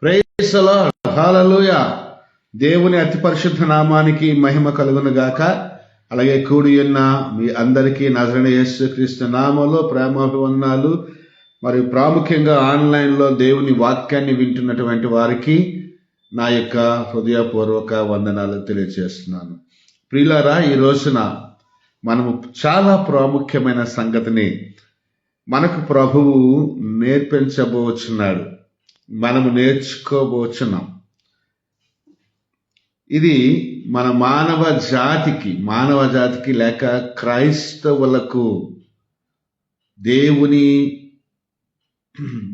Praise the Lord, హల్లెలూయా. దేవుని అతి పరిశుద్ధ నామానికి మహిమ కలుగును గాక. అలాగే కూడి ఉన్న మీ అందరికీ నజరేయుడైన యేసుక్రీస్తు నామములో ప్రేమాభివందనాలు. మరియు ప్రాముఖ్యంగా ఆన్లైన్లో దేవుని వాక్యాన్ని వింటున్నటువంటి వారికి నా యొక్క హృదయపూర్వక వందనాలు తెలియజేస్తున్నాను. ప్రియులారా, ఈ రోజున మనము చాలా ప్రాముఖ్యమైన సంగతిని మనకు ప్రభువు నేర్పించబోచున్నాడు, మనము నేర్చుకోబోచున్నాం. ఇది మన మానవ జాతికి లేక క్రైస్తవులకు, దేవుని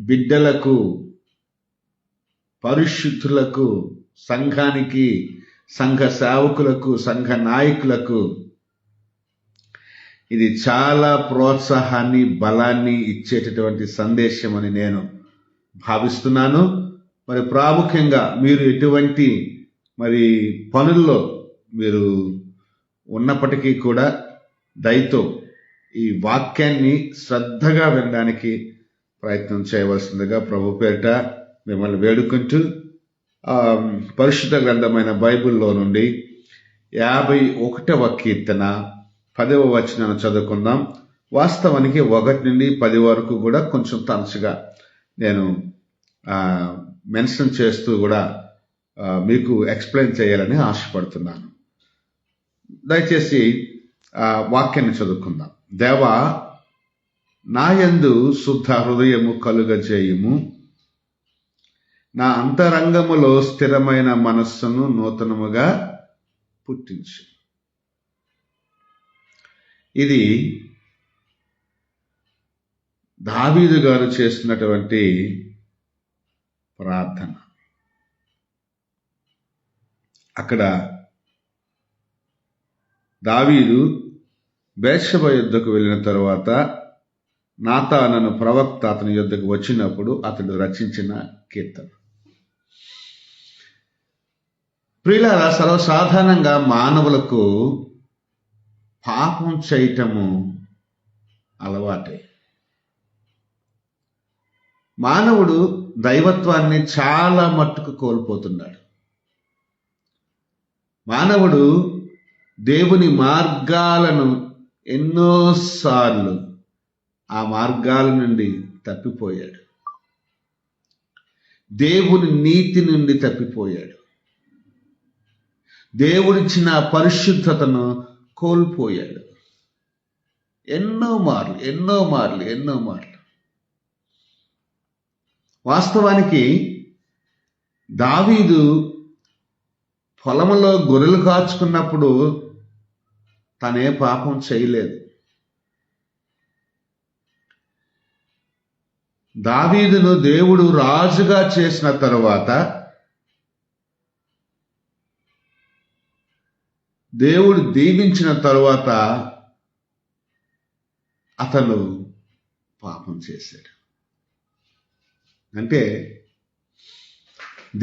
బిడ్డలకు, పరిశుద్ధులకు, సంఘానికి, సంఘ సేవకులకు, సంఘ నాయకులకు ఇది చాలా ప్రోత్సాహాన్ని, బలాన్ని ఇచ్చేటటువంటి సందేశం అని నేను భావిస్తున్నాను. మరి ప్రాముఖ్యంగా మీరు ఎటువంటి పనుల్లో మీరు ఉన్నప్పటికీ కూడా దయతో ఈ వాక్యాన్ని శ్రద్ధగా వినడానికి ప్రయత్నం చేయవలసిందిగా ప్రభు పేరిట మిమ్మల్ని వేడుకుంటూ పరిశుద్ధ గ్రంథమైన బైబిల్లో నుండి 51వ కీర్తన 10వ వచనాన్ని చదువుకుందాం. వాస్తవానికి 1 నుండి 10 వరకు కూడా కొంచెం తరచుగా నేను మెన్షన్ చేస్తూ కూడా మీకు ఎక్స్ప్లెయిన్ చేయాలని ఆశపడుతున్నాను. దయచేసి వాక్యాన్ని చదువుకుందాం. దేవా, నాయందు శుద్ధ హృదయము కలుగజేయుము, నా అంతరంగములో స్థిరమైన మనస్సును నూతనముగా పుట్టించు. ఇది దావీదు గారు చేసినటువంటి ప్రార్థన. అక్కడ దావీదు బేత్షెబ యుద్ధకు వెళ్ళిన తరువాత నాతానను ప్రవక్త అతని యుద్ధకు వచ్చినప్పుడు అతడు రచించిన కీర్తన. ప్రియులారా, సర్వసాధారణంగా మానవులకు పాపం చేయటము అలవాటే. మానవుడు దైవత్వాన్ని చాలా మట్టుకు కోల్పోతున్నాడు. మానవుడు దేవుని మార్గాలను ఎన్నోసార్లు ఆ మార్గాల నుండి తప్పిపోయాడు. దేవుని నీతి నుండి తప్పిపోయాడు. దేవుడిచ్చిన పరిశుద్ధతను కోల్పోయాడు. ఎన్నో మార్లు. వాస్తవానికి దావీదు పొలంలో గొర్రెలు కాచుకున్నప్పుడు తనే పాపం చేయలేదు. దావీదును దేవుడు రాజుగా చేసిన తరువాత దేవుడు దీవించిన తరువాత అతను పాపం చేశాడు. అంటే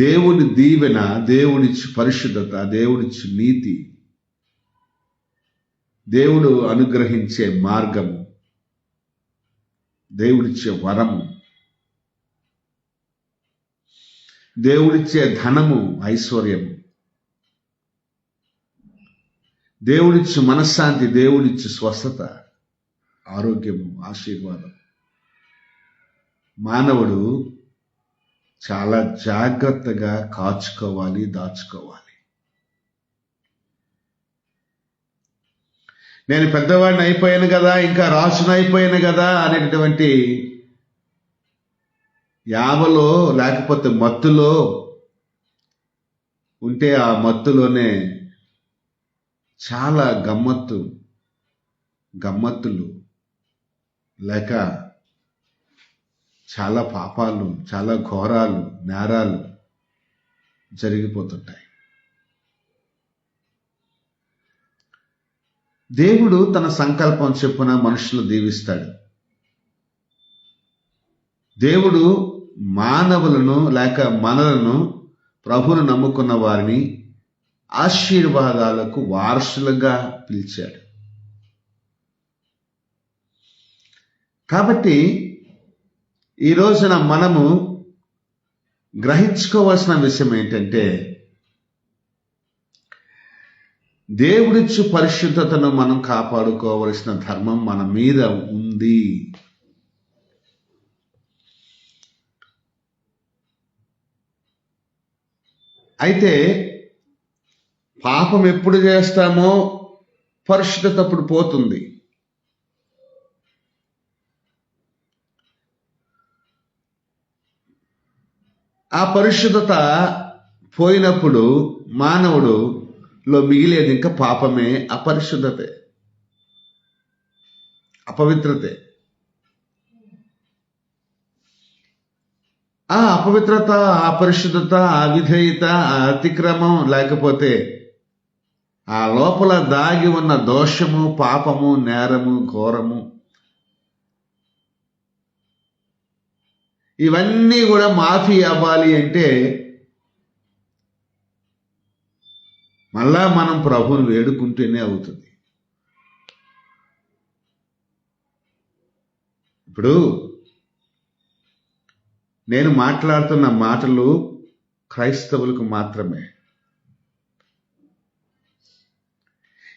దేవుడి దీవెన, దేవుడిచ్చి పరిశుద్ధత, దేవుడిచ్చి నీతి, దేవుడు అనుగ్రహించే మార్గము, దేవుడిచ్చే వరము, దేవుడిచ్చే ధనము, ఐశ్వర్యము, దేవుడిచ్చి మనశ్శాంతి, దేవుడిచ్చి స్వస్థత, ఆరోగ్యము, ఆశీర్వాదం మానవుడు చాలా జాగ్రత్తగా కాచుకోవాలి, దాచుకోవాలి. నేను పెద్దవాడిని అయిపోయాను కదా, ఇంకా రాజును అయిపోయాను కదా అనేటటువంటి యావలో లేకపోతే మత్తులో ఉంటే ఆ మత్తులోనే చాలా గమ్మత్తులు లేక చాలా పాపాలు, చాలా ఘోరాలు, నేరాలు జరిగిపోతుంటాయి. దేవుడు తన సంకల్పం చొప్పున మనుషులు దీవిస్తాడు. దేవుడు మానవులను లేక మనలను, ప్రభువును నమ్ముకున్న వారిని ఆశీర్వాదాలకు వారసులుగా పిలిచాడు. కాబట్టి ఈ రోజున మనము గ్రహించుకోవాల్సిన విషయం ఏంటంటే, దేవుడిచ్చు పరిశుద్ధతను మనం కాపాడుకోవలసిన ధర్మం మన మీద ఉంది. అయితే పాపం ఎప్పుడు చేస్తామో పరిశుద్ధత అప్పుడు పోతుంది. ఆ పరిశుద్ధత పోయినప్పుడు మానవుడులో మిగిలేది ఇంకా పాపమే, అపరిశుద్ధతే, అపవిత్రతే. ఆ అపవిత్రత, అపరిశుద్ధత, అవిధేయత, అతిక్రమం, లేకపోతే ఆ లోపల దాగి ఉన్న దోషము, పాపము, నేరము, ఘోరము, ఇవన్నీ కూడా మాఫీ అవ్వాలి అంటే మళ్ళా మనం ప్రభువుని వేడుకుంటేనే అవుతుంది. ఇప్పుడు నేను మాట్లాడుతున్న మాటలు క్రైస్తవులకు మాత్రమే.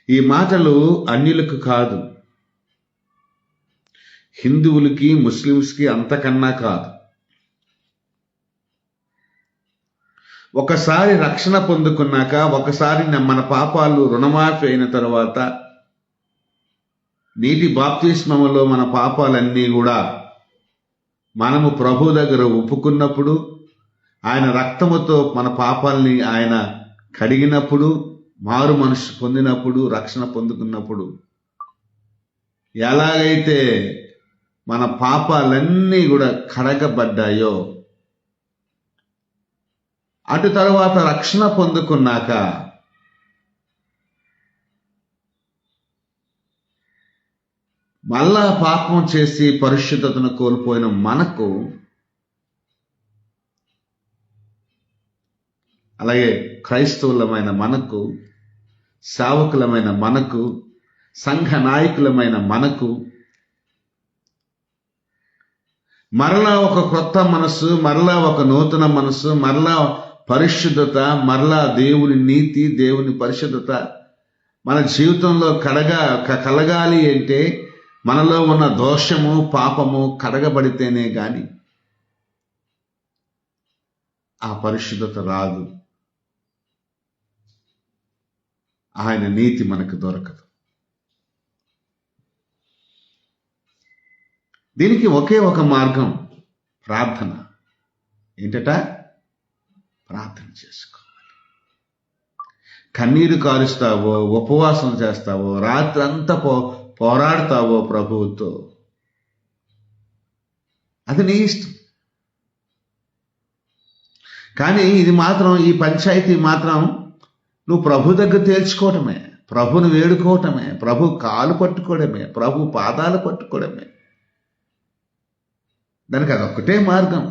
ఈ మాటలు అన్యులకు కాదు, హిందువులకి, ముస్లిమ్స్కి అంతకన్నా కాదు. ఒకసారి రక్షణ పొందుకున్నాక, ఒకసారి మన పాపాలు రుణమాఫీ అయిన తర్వాత, నీటి బాప్తిస్మములో మన పాపాలన్నీ కూడా మనము ప్రభు దగ్గర ఒప్పుకున్నప్పుడు, ఆయన రక్తముతో మన పాపాలని ఆయన కడిగినప్పుడు, మారు మనసు పొందినప్పుడు, రక్షణ పొందుకున్నప్పుడు, ఎలాగైతే మన పాపాలన్నీ కూడా కడగబడ్డాయో, అటు తర్వాత రక్షణ పొందుకున్నాక మళ్ళా పాపం చేసి పరిశుద్ధతను కోల్పోయిన మనకు, అలాగే క్రైస్తవులమైన మనకు, సేవకులమైన మనకు, సంఘ నాయకులమైన మనకు మరలా ఒక క్రొత్త మనసు, మరలా ఒక నూతన మనసు, మరలా పరిశుద్ధత, మరలా దేవుని నీతి, దేవుని పరిశుద్ధత మన జీవితంలో కలగాలి అంటే మనలో ఉన్న దోషము, పాపము కడగబడితేనే గాని ఆ పరిశుద్ధత రాదు, ఆయన నీతి మనకు దొరకదు. దీనికి ఒకే ఒక మార్గం, ప్రార్థన. ఏంటట? ప్రార్థన చేసుకోవాలి. కన్నీరు కారుస్తావో, ఉపవాసం చేస్తావో, రాత్రి అంతా పోరాడతావో ప్రభువుతో, అది నీ ఇష్టం. కానీ ఇది మాత్రం, ఈ పంచాయతీ మాత్రం నువ్వు ప్రభు దగ్గర తేల్చుకోవటమే, ప్రభుని వేడుకోవటమే, ప్రభు కాలు పట్టుకోవడమే, ప్రభు పాదాలు పట్టుకోవడమే. దానికి అదొక్కటే మార్గం.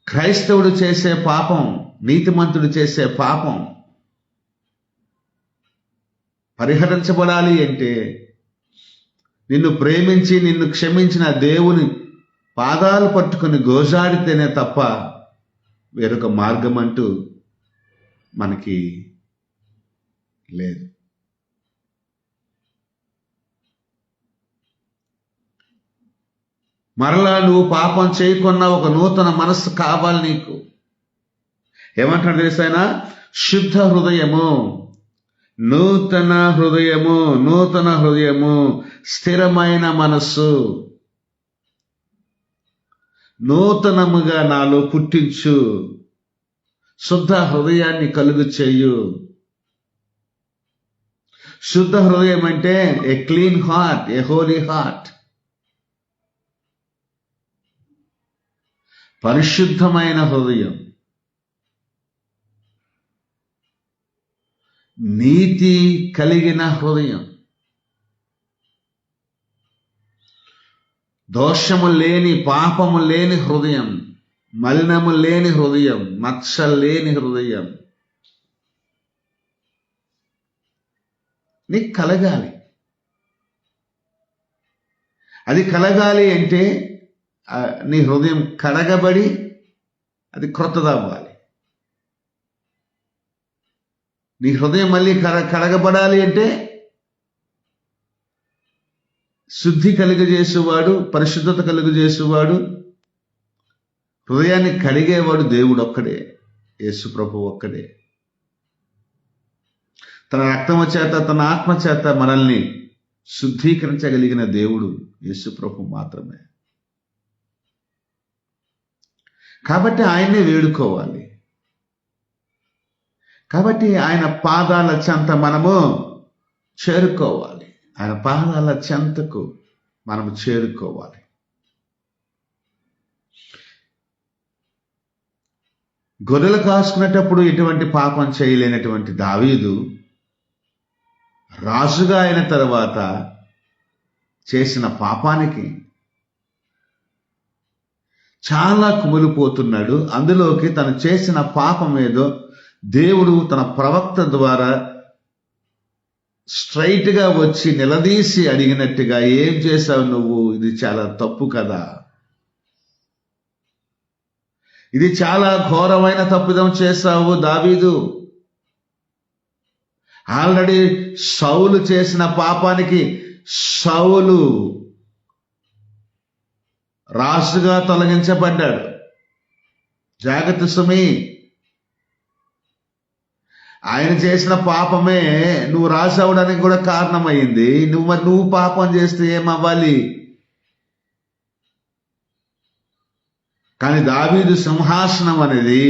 క్రైస్తవుడు చేసే పాపం, నీతిమంతుడు చేసే పాపం పరిహరించబడాలి అంటే నిన్ను ప్రేమించి నిన్ను క్షమించిన దేవుని పాదాలు పట్టుకుని గోజాడితేనే తప్ప వేరొక మార్గం అంటూ మనకి లేదు. మరలా నువ్వు పాపం చేయకున్నా ఒక నూతన మనస్సు కావాలి నీకు. ఏమంటాడు తెలుసైనా? శుద్ధ హృదయము, నూతన హృదయము, నూతన హృదయము, స్థిరమైన మనస్సు నూతనముగా నాలో పుట్టించు, శుద్ధ హృదయాన్ని కలుగు చేయు. శుద్ధ హృదయం అంటే a clean heart, a holy heart. పరిశుద్ధమైన హృదయం, నీతి కలిగిన హృదయం, దోషము లేని, పాపము లేని హృదయం, మలినము లేని హృదయం, మచ్చ లేని హృదయం నీకు కలగాలి. అది కలగాలి అంటే నీ హృదయం కడగబడి అది క్రొత్తదవ్వాలి. నీ హృదయం మళ్ళీ కడగబడాలి అంటే శుద్ధి కలుగజేసేవాడు, పరిశుద్ధత కలుగజేసేవాడు, హృదయాన్ని కడిగేవాడు దేవుడు ఒక్కడే, యేసు ప్రభు ఒక్కడే. తన రక్తము చేత, తన ఆత్మ చేత మనల్ని శుద్ధీకరించగలిగిన దేవుడు యేసు ప్రభు మాత్రమే. కాబట్టి ఆయన్నే వేడుకోవాలి. కాబట్టి ఆయన పాదాల చెంత మనము చేరుకోవాలి. ఆయన పాదాల చెంతకు మనము చేరుకోవాలి. గొర్రెలు కాసుకునేటప్పుడు ఎటువంటి పాపం చేయలేనటువంటి దావీదు రాజుగా అయిన తర్వాత చేసిన పాపానికి చాలా కుమిలిపోతున్నాడు. అందులోకి తను చేసిన పాపం ఏదో దేవుడు తన ప్రవక్త ద్వారా స్ట్రైట్ గా వచ్చి నిలదీసి అడిగినట్టుగా, ఏం చేశావు నువ్వు? ఇది చాలా తప్పు కదా, ఇది చాలా ఘోరమైన తప్పిదం చేశావు దావీదు. ఆల్రెడీ సౌలు చేసిన పాపానికి సౌలు రాజుగా తొలగించబడ్డాడు. జాగ్రత్త సుమి, ఆయన చేసిన పాపమే నువ్వు రాజు అవడానికి కూడా కారణమైంది. నువ్వు పాపం చేస్తే ఏమవ్వాలి? కానీ దావీదు సింహాసనం అనేది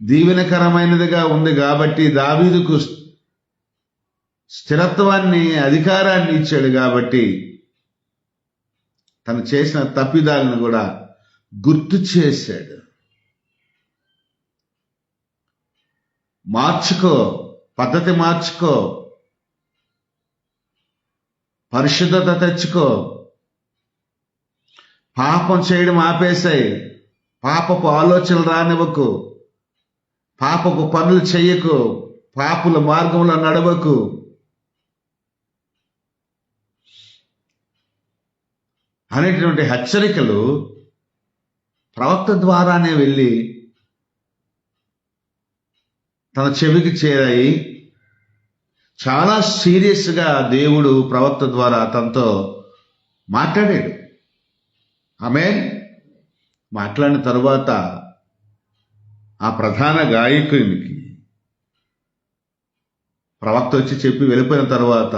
దీవెనకరమైనదిగా ఉంది కాబట్టి, దావీదుకు స్థిరత్వాన్ని, అధికారాన్ని ఇచ్చాడు కాబట్టి, తను చేసిన తప్పిదాలను కూడా గుర్తు చేశాడు. మార్చుకో, పద్ధతి మార్చుకో, పరిశుద్ధత తెచ్చుకో, పాపం చేయడం ఆపేశాయి, పాపపు ఆలోచనలు రానివ్వకు, పాపపు పనులు చెయ్యకు, పాపుల మార్గంలో నడవకు. అనేటువంటి హెచ్చరికలు ప్రవక్త ద్వారానే వెళ్ళి తన చెవికి చేరాయి. చాలా సీరియస్గా దేవుడు ప్రవక్త ద్వారా తనతో మాట్లాడాడు. ఆమేన్. మాట్లాడిన తరువాత ఆ ప్రధాన గాయకునికి ప్రవక్త వచ్చి చెప్పి వెళ్ళిపోయిన తర్వాత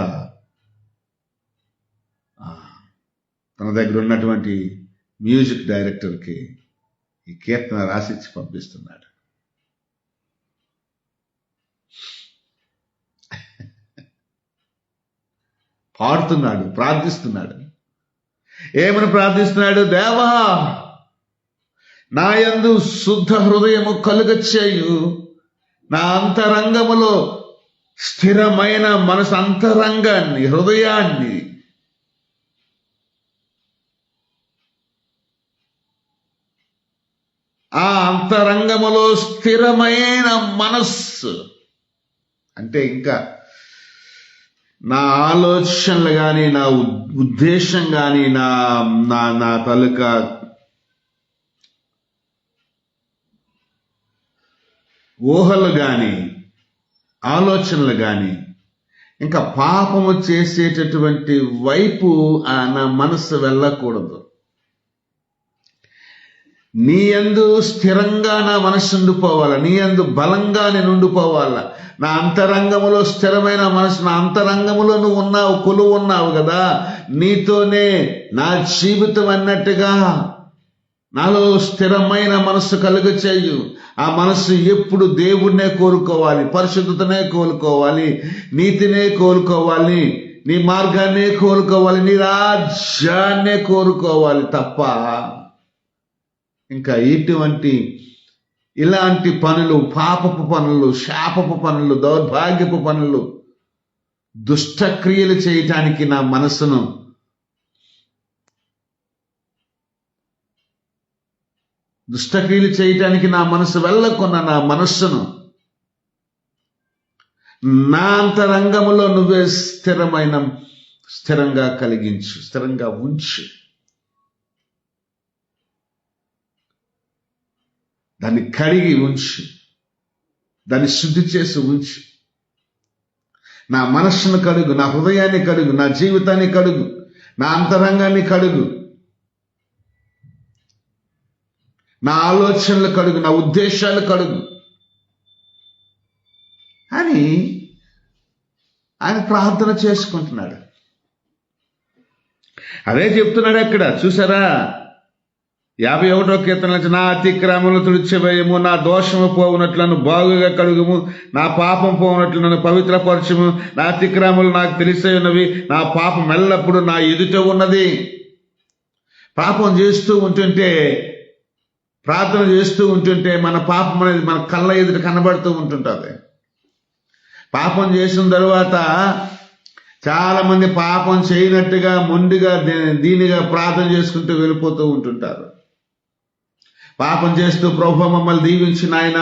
తన దగ్గర ఉన్నటువంటి మ్యూజిక్ డైరెక్టర్కి ఈ కీర్తన రాసిచ్చి పంపిస్తున్నాడు. పాడుతున్నాడు, ప్రార్థిస్తున్నాడు. ఏమని ప్రార్థిస్తున్నాడు? దేవా, నా యందు శుద్ధ హృదయము కలుగచేయు, నా అంతరంగములో స్థిరమైన మనసు, అంతరంగాన్ని, హృదయాన్ని ఆ అంతరంగములో స్థిరమైన మనస్సు అంటే ఇంకా నా ఆలోచనలు కానీ, నా ఉద్దేశం కానీ, నా తాలూకా ఊహలు కానీ, ఆలోచనలు కానీ ఇంకా పాపము చేసేటటువంటి వైపు నా మనస్సు వెళ్ళకూడదు. నీ యందు స్థిరంగా నా మనస్సు ఉండిపోవాలా, నీ యందు బలంగా నేను ఉండిపోవాలా. నా అంతరంగములో స్థిరమైన మనసు, నా అంతరంగములో నువ్వు ఉన్నావు, కొలువు ఉన్నావు కదా, నీతోనే నా జీవితం అన్నట్టుగా నాలో స్థిరమైన మనస్సు కలుగచేయు. ఆ మనస్సు ఎప్పుడు దేవుడినే కోరుకోవాలి, పరిశుద్ధతనే కోరుకోవాలి, నీతినే కోరుకోవాలి, నీ మార్గాన్నే కోరుకోవాలి, నీ రాజ్యాన్నే కోరుకోవాలి తప్ప ఇంకా ఇలాంటి పనులు, పాపపు పనులు, శాపపు పనులు, దౌర్భాగ్యపు పనులు, దుష్టక్రియలు చేయటానికి నా మనస్సును వెళ్ళకున్న నా మనస్సును నా అంతరంగములో నువ్వే స్థిరంగా కలిగించు, స్థిరంగా ఉంచు. దాన్ని కడిగి ఉంచు, దాన్ని శుద్ధి చేసి ఉంచు. నా మనస్సును కడుగు, నా హృదయాన్ని కడుగు, నా జీవితాన్ని కడుగు, నా అంతరంగాన్ని కడుగు, నా ఆలోచనలు కడుగు, నా ఉద్దేశాలు కడుగు అని ఆయన ప్రార్థన చేసుకుంటున్నాడు. అదే చెప్తున్నాడు అక్కడ. చూసారా, 51వ కీర్తన నుంచి, నా అతిక్రమములు తుడిచివేయము, నా దోషము పోవునట్లను బాగుగా కడుగుము, నా పాపం పోవునట్లు నన్ను పవిత్రపరచుము, నా అతిక్రమములు నాకు తెలిసే ఉన్నవి, నా పాపం ఎల్లప్పుడూ నా ఎదుట ఉన్నది. పాపం చేస్తూ ఉంటుంటే, ప్రార్థన చేస్తూ ఉంటుంటే మన పాపం అనేది మన కళ్ళ ఎదుట కనబడుతూ ఉంటుంటుంది. పాపం చేసిన తరువాత చాలా మంది పాపం చేయనట్టుగా మొండిగా దీనిగా ప్రార్థన చేసుకుంటూ వెళ్ళిపోతూ ఉంటుంటారు. పాపం చేస్తూ ప్రభు మమ్మల్ని దీవించిన ఆయన,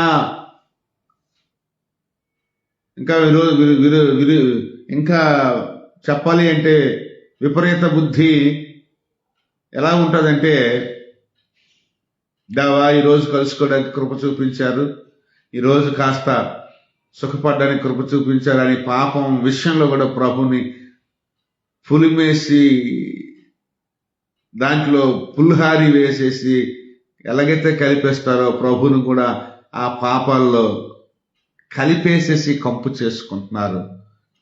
ఇంకా చెప్పాలి అంటే విపరీత బుద్ధి ఎలా ఉంటుందంటే, దేవా ఈరోజు కలుసుకోవడానికి కృప చూపించారు, ఈరోజు కాస్త సుఖపడడానికి కృప చూపించారని పాపం విషయంలో కూడా ప్రభుని పులిమేసి దాంట్లో పుల్హారి వేసేసి ఎలాగైతే కలిపేస్తారో ప్రభుని కూడా ఆ పాపాల్లో కలిపేసేసి కంపు చేసుకుంటున్నారు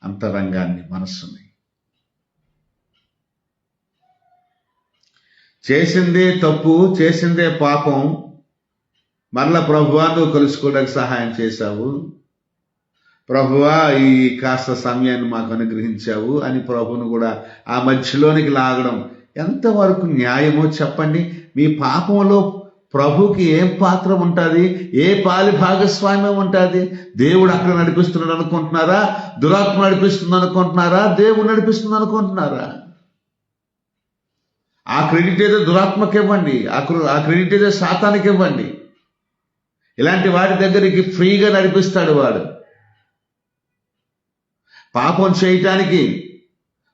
అంతరంగాన్ని, మనస్సుని. చేసిందే తప్పు, చేసిందే పాపం, మరలా ప్రభువా నువ్వు కలుసుకోవడానికి సహాయం చేశావు, ప్రభువా ఈ కాస్త సమయాన్ని మాకు అనుగ్రహించావు అని ప్రభువును కూడా ఆ మధ్యలోనికి లాగడం ఎంతవరకు న్యాయమో చెప్పండి. మీ పాపంలో ప్రభుకి ఏం పాత్ర ఉంటుంది, ఏ పాలి భాగస్వామ్యం ఉంటుంది? దేవుడు అక్కడ నడిపిస్తున్నాడు అనుకుంటున్నారా? దురాత్మ నడిపిస్తుంది అనుకుంటున్నారా? దేవుడు నడిపిస్తుంది అనుకుంటున్నారా? ఆ క్రెడిట్ ఏదో దురాత్మకి ఇవ్వండి, ఆ క్రెడిట్ ఏదో సాతానికి ఇవ్వండి. ఇలాంటి వాడి దగ్గరికి ఫ్రీగా నడిపిస్తాడు వాడు. పాపం చేయటానికి,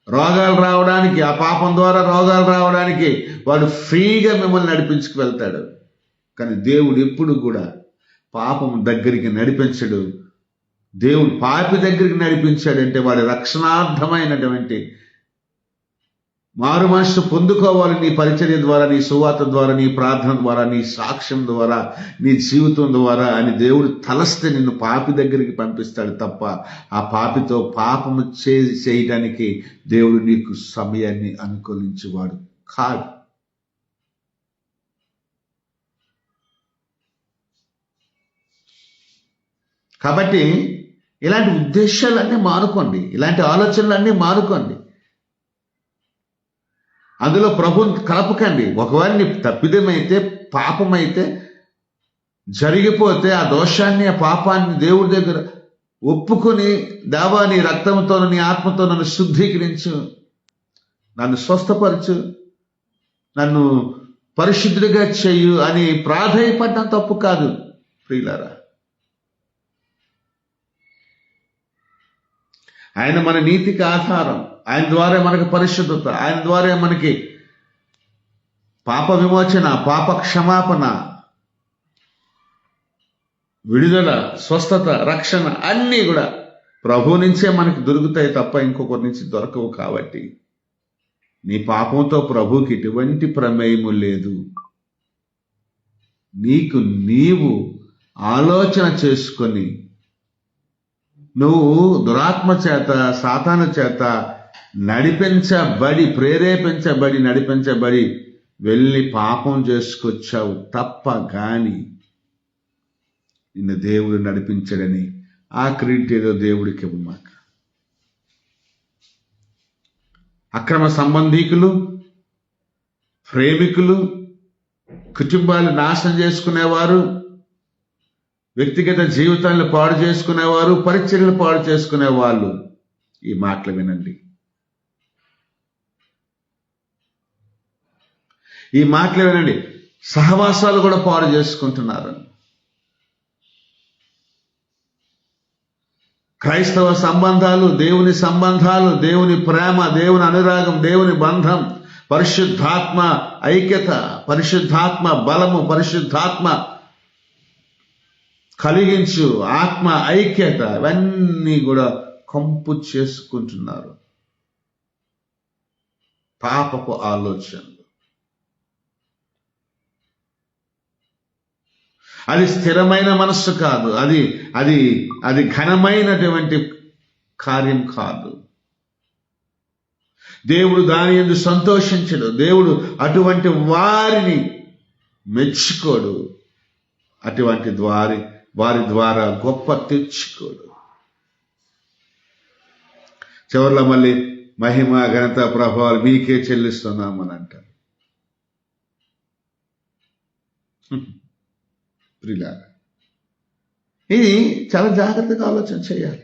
రోగాలు రావడానికి, ఆ పాపం ద్వారా రోగాలు రావడానికి వాడు ఫ్రీగా మిమ్మల్ని నడిపించుకు వెళ్తాడు. కానీ దేవుడు ఎప్పుడు కూడా పాపం దగ్గరికి నడిపించడు. దేవుడు పాపి దగ్గరికి నడిపించాడంటే వాడి రక్షణార్థమైనటువంటి మారు మనసు పొందుకోవాలి. నీ పరిచర్య ద్వారా, నీ సువార్త ద్వారా, నీ ప్రార్థన ద్వారా, నీ సాక్ష్యం ద్వారా, నీ జీవితం ద్వారా అని దేవుడు తలస్తే నిన్ను పాపి దగ్గరికి పంపిస్తాడు తప్ప ఆ పాపితో పాపము చేయడానికి దేవుడు నీకు సమయాన్ని అనుకూలించేవాడు కాదు. కాబట్టి ఇలాంటి ఉద్దేశాలన్నీ మానుకోండి, ఇలాంటి ఆలోచనలన్నీ మానుకోండి. అందులో ప్రభుని కలపకండి. ఒకవేళ నీ తప్పిదమైతే, పాపమైతే జరిగిపోతే ఆ దోషాన్ని, ఆ పాపాన్ని దేవుడి దగ్గర ఒప్పుకొని, దేవా నీ రక్తంతో, నీ ఆత్మతో నన్ను శుద్ధీకరించు, నన్ను స్వస్థపరచు, నన్ను పరిశుద్ధుడిగా చెయ్యు అని ప్రాధేయపడడం తప్పు కాదు ప్రియులారా. ఆయన మన నీతికి ఆధారం, ఆయన ద్వారా మనకి పరిశుద్ధత, ఆయన ద్వారా మనకి పాప విమోచన, పాప క్షమాపణ, విడుదల, స్వస్థత, రక్షణ అన్నీ కూడా ప్రభు నుంచే మనకి దొరుకుతాయి తప్ప ఇంకొకరి నుంచి దొరకవు. కాబట్టి నీ పాపంతో ప్రభుకి ఎటువంటి ప్రమేయము లేదు. నీకు నీవు ఆలోచన చేసుకొని నువ్వు దురాత్మ చేత, సాతాను చేత నడిపించబడి వెళ్ళి పాపం చేసుకొచ్చావు తప్ప గాని నిన్ను దేవుడు నడిపించడని ఆ క్రెడిట్ ఏదో దేవుడికి ఇవ్వమాక. అక్రమ సంబంధీకులు, ప్రేమికులు, కుటుంబాలు నాశనం చేసుకునేవారు, వ్యక్తిగత జీవితాలను పాడు చేసుకునేవారు, పరిచర్యలు పాడు చేసుకునే వాళ్ళు ఈ మాటలు వినండి. ఈ మాటలు వినండి. సహవాసాలు కూడా పాడు చేసుకుంటున్నారు. క్రైస్తవ సంబంధాలు, దేవుని సంబంధాలు, దేవుని ప్రేమ, దేవుని అనురాగం, దేవుని బంధం, పరిశుద్ధాత్మ ఐక్యత, పరిశుద్ధాత్మ బలము, పరిశుద్ధాత్మ కలిగించు ఆత్మ ఐక్యత ఇవన్నీ కూడా కంపు చేసుకుంటున్నారు. పాపపు ఆలోచనలు. అది స్థిరమైన మనస్సు కాదు. అది అది అది ఘనమైనటువంటి కార్యం కాదు. దేవుడు దాని యందు సంతోషించడు. దేవుడు అటువంటి వారిని మెచ్చుకోడు. అటువంటి వారి ద్వారా గొప్ప తెచ్చుకోడు. చివరిలో మళ్ళీ మహిమ ఘనత ప్రభావాలు మీకే చెల్లిస్తున్నామని అంటారు. ప్రియులారా, ఇది చాలా జాగ్రత్తగా ఆలోచన చేయాలి.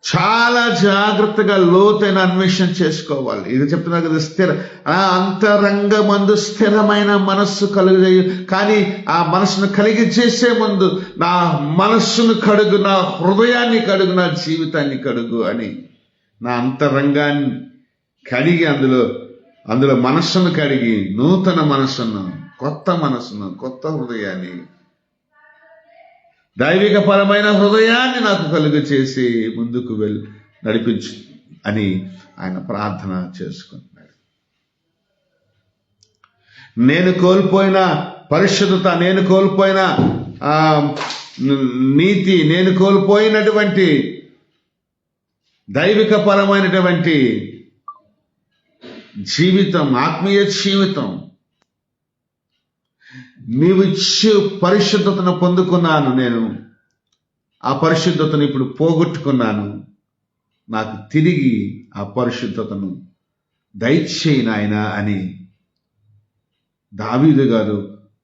చాలా జాగ్రత్తగా లోతైన అన్వేషణ చేసుకోవాలి. ఇది చెప్తున్నా కదా, అంతరంగమందు స్థిరమైన మనస్సు కలుగజేయు. కానీ ఆ మనస్సును కలిగి చేసే ముందు నా మనస్సును కడుగు, నా హృదయాన్ని కడుగు, నా జీవితాన్ని కడుగు అని నా అంతరంగాన్ని కడిగి అందులో మనస్సును కడిగి నూతన మనస్సును, కొత్త మనస్సును, కొత్త హృదయాన్ని, దైవిక పరమైన హృదయాన్ని నాకు కలుగు చేసి ముందుకు నడిపించు అని ఆయన ప్రార్థన చేసుకుంటున్నాడు. నేను కోల్పోయిన పరిశుద్ధత, నేను కోల్పోయిన నీతి, నేను కోల్పోయినటువంటి దైవిక పరమైనటువంటి జీవితం, ఆత్మీయ జీవితం, నీవు ఇచ్చు పరిశుద్ధతను పొందుకున్నాను. నేను ఆ పరిశుద్ధతను ఇప్పుడు పోగొట్టుకున్నాను. నాకు తిరిగి ఆ పరిశుద్ధతను దయచేయి నాయనా అని దావీదు గారు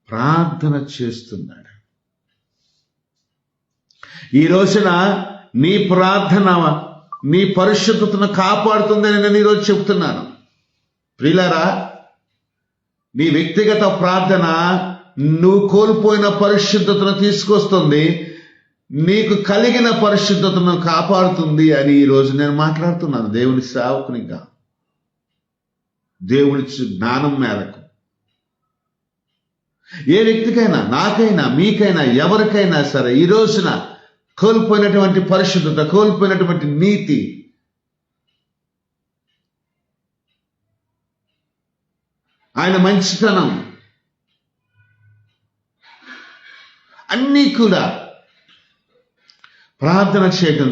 ప్రార్థన చేస్తున్నాడు. ఈ రోజున నీ ప్రార్థన నీ పరిశుద్ధతను కాపాడుతుందని నేను ఈరోజు చెప్తున్నాను. ప్రియులారా, నీ వ్యక్తిగత ప్రార్థన నువ్వు కోల్పోయిన పరిశుద్ధతను తీసుకొస్తుంది, నీకు కలిగిన పరిశుద్ధతను కాపాడుతుంది అని ఈరోజు నేను మాట్లాడుతున్నాను. దేవుని సేవకునిగా, దేవుని జ్ఞానం మేరకు ఏ వ్యక్తికైనా, నాకైనా, మీకైనా, ఎవరికైనా సరే ఈ రోజున కోల్పోయినటువంటి పరిశుద్ధత, కోల్పోయినటువంటి నీతి, ఆయన మంచితనం అన్నీ కూడా ప్రార్థన చేయటం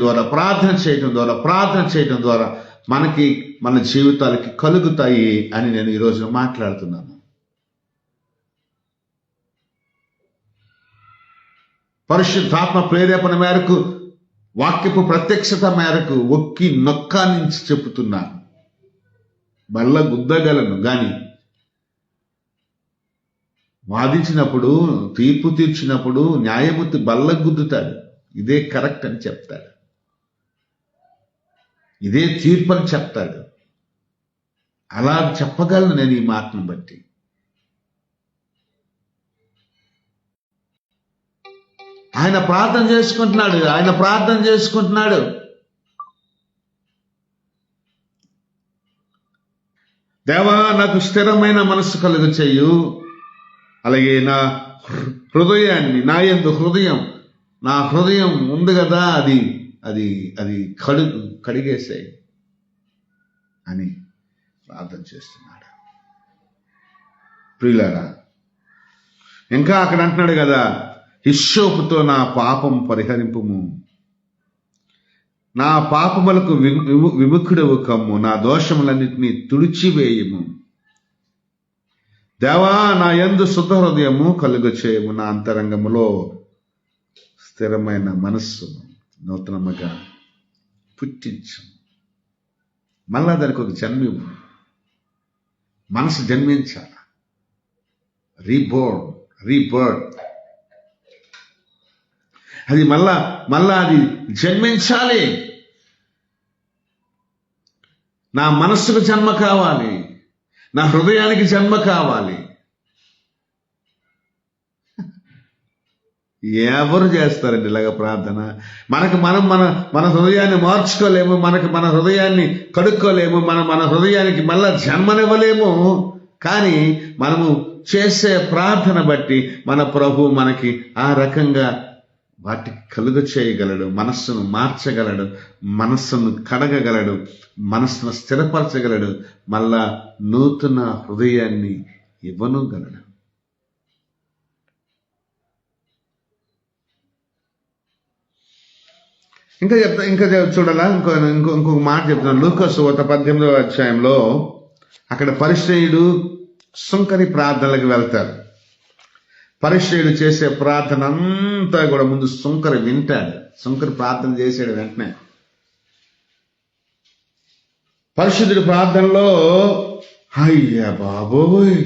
ద్వారా మనకి, మన జీవితాలకి కలుగుతాయి అని నేను ఈరోజు మాట్లాడుతున్నాను. పరిశుద్ధాత్మ ప్రేరేపణ మేరకు, వాక్యపు ప్రత్యక్షత మేరకు ఒక్కి నొక్కా నుంచి చెబుతున్నాను. బల్ల గుద్దగలను గాని వాదించినప్పుడు, తీర్పు తీర్చినప్పుడు న్యాయమూర్తి బల్ల గుద్దుతాడు. ఇదే కరెక్ట్ అని చెప్తాడు, ఇదే తీర్పు అని చెప్తాడు. అలా చెప్పగలను నేను ఈ మాటను బట్టి. ఆయన ప్రార్థన చేసుకుంటున్నాడు. దేవా, నాకు స్థిరమైన మనస్సు కలుగు చెయ్యు. అలాగే నా హృదయాన్ని, నా యందు నా హృదయం ఉంది కదా, అది కడిగేసాయి అని ప్రార్థన చేస్తున్నాడు. ప్రియులారా, ఇంకా అక్కడ అంటున్నాడు కదా, హిస్సోపుతో నా పాపం పరిహరింపుము, నా పాపములకు విముఖుడవు కమ్ము, నా దోషములన్నిటినీ తుడిచివేయము. దేవా, నా యందు శుద్ధ హృదయము కలుగు చేయము, నా అంతరంగములో స్థిరమైన మనస్సును నూతనముగా పుట్టించు. మళ్ళా దానికి ఒక జన్మివు, మనసు జన్మించాల, రీబర్త్. అది మళ్ళా అది జన్మించాలి. నా మనస్సుకు జన్మ కావాలి, నా హృదయానికి జన్మ కావాలి. ఎవరు చేస్తారండి ఇలాగ ప్రార్థన? మన హృదయాన్ని మార్చుకోలేము, మన హృదయాన్ని కడుక్కోలేము, మన హృదయానికి మళ్ళా జన్మనివ్వలేము. కానీ మనము చేసే ప్రార్థన బట్టి మన ప్రభు మనకి ఆ రకంగా వాటికి కలుగ చేయగలడు, మనస్సును మార్చగలడు, మనస్సును కడగగలడు, మనస్సును స్థిరపరచగలడు, మళ్ళా నూతన హృదయాన్ని ఇవ్వనుగలడు. ఇంకా చూడాలా, ఇంకొక మాట చెప్తున్నాను. లూకా సువార్త 18వ అధ్యాయంలో అక్కడ పరిసయ్యుడు సుంకరి ప్రార్థనలకు వెళ్తారు. పరిసయ్యుడు చేసే ప్రార్థన అంతా కూడా ముందు సుంకరి వింటాడు. సుంకరి ప్రార్థన చేసాడు. వెంటనే పరిశుద్ధుడి ప్రార్థనలో, అయ్యా బాబోయ్,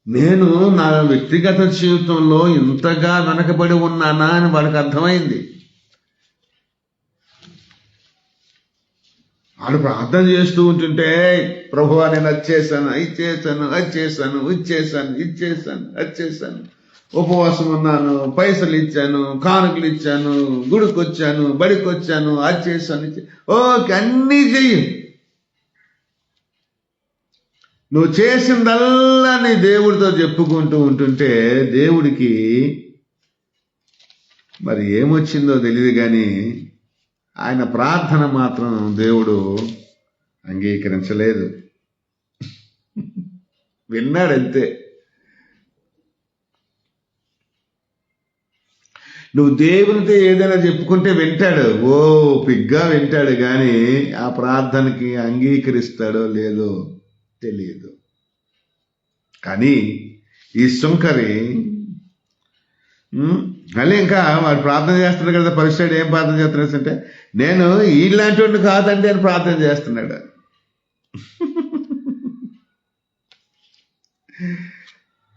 నేను నా వ్యక్తిగత జీవితంలో ఇంతగా వెనకబడి ఉన్నానా అని వాడికి అర్థమైంది. వాడు ప్రార్థన చేస్తూ ఉంటుంటే, ప్రభువా నేను అది చేశాను, ఇది చేశాను, ఉపవాసం ఉన్నాను, పైసలు ఇచ్చాను, కానుకలు ఇచ్చాను, గుడికి వచ్చాను, బడికి వచ్చాను, అది చేశాను, ఓకే అన్నీ చెయ్యి. నువ్వు చేసిందల్లా నీ దేవుడితో చెప్పుకుంటూ ఉంటుంటే దేవుడికి మరి ఏమొచ్చిందో తెలియదు, కానీ ఆయన ప్రార్థన మాత్రం దేవుడు అంగీకరించలేదు. విన్నాడంతే. నువ్వు దేవునితో ఏదైనా చెప్పుకుంటే వింటాడు, పిగ్గా వింటాడు, కానీ ఆ ప్రార్థనకి అంగీకరిస్తాడో లేదో తెలియదు. కానీ ఈ సుంకరి మళ్ళీ ఇంకా వాడు ప్రార్థన చేస్తున్నాడు కదా. పరిసయ్యుడు ఏం ప్రార్థన చేస్తున్నాడు అంటే, నేను ఇలాంటి వాడిని కాదండి అని ప్రార్థన చేస్తున్నాడు.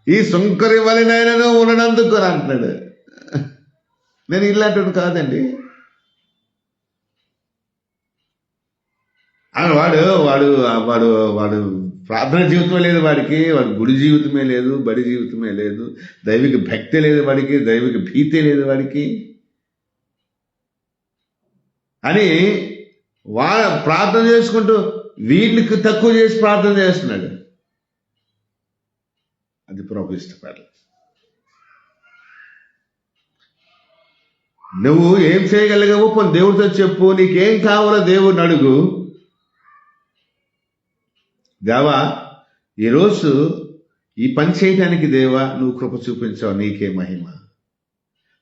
ఈ సుంకరి వలనైనను ఉండనందుకు అని అంటున్నాడు. నేను ఇలాంటి వాడిని కాదండి. వాడు వాడు వాడు వాడు ప్రార్థన జీవితమే లేదు వాడికి, వాడు గుడి జీవితమే లేదు, బడి జీవితమే లేదు, దైవిక భక్తి లేదు వాడికి, దైవిక భీతి లేదు వాడికి అని ప్రార్థన చేసుకుంటూ వీళ్ళకి తక్కువ చేసి ప్రార్థన చేస్తున్నాడు. అది ప్రభు ఇష్టపడలేదు. నువ్వు ఏం చేయగలిగావు పోనీ దేవుడితో చెప్పు, నీకేం కావాలో దేవుడిని అడుగు. దేవా ఈరోజు ఈ పని చేయడానికి దేవా నువ్వు కృప చూపించావు, నీకే మహిమ.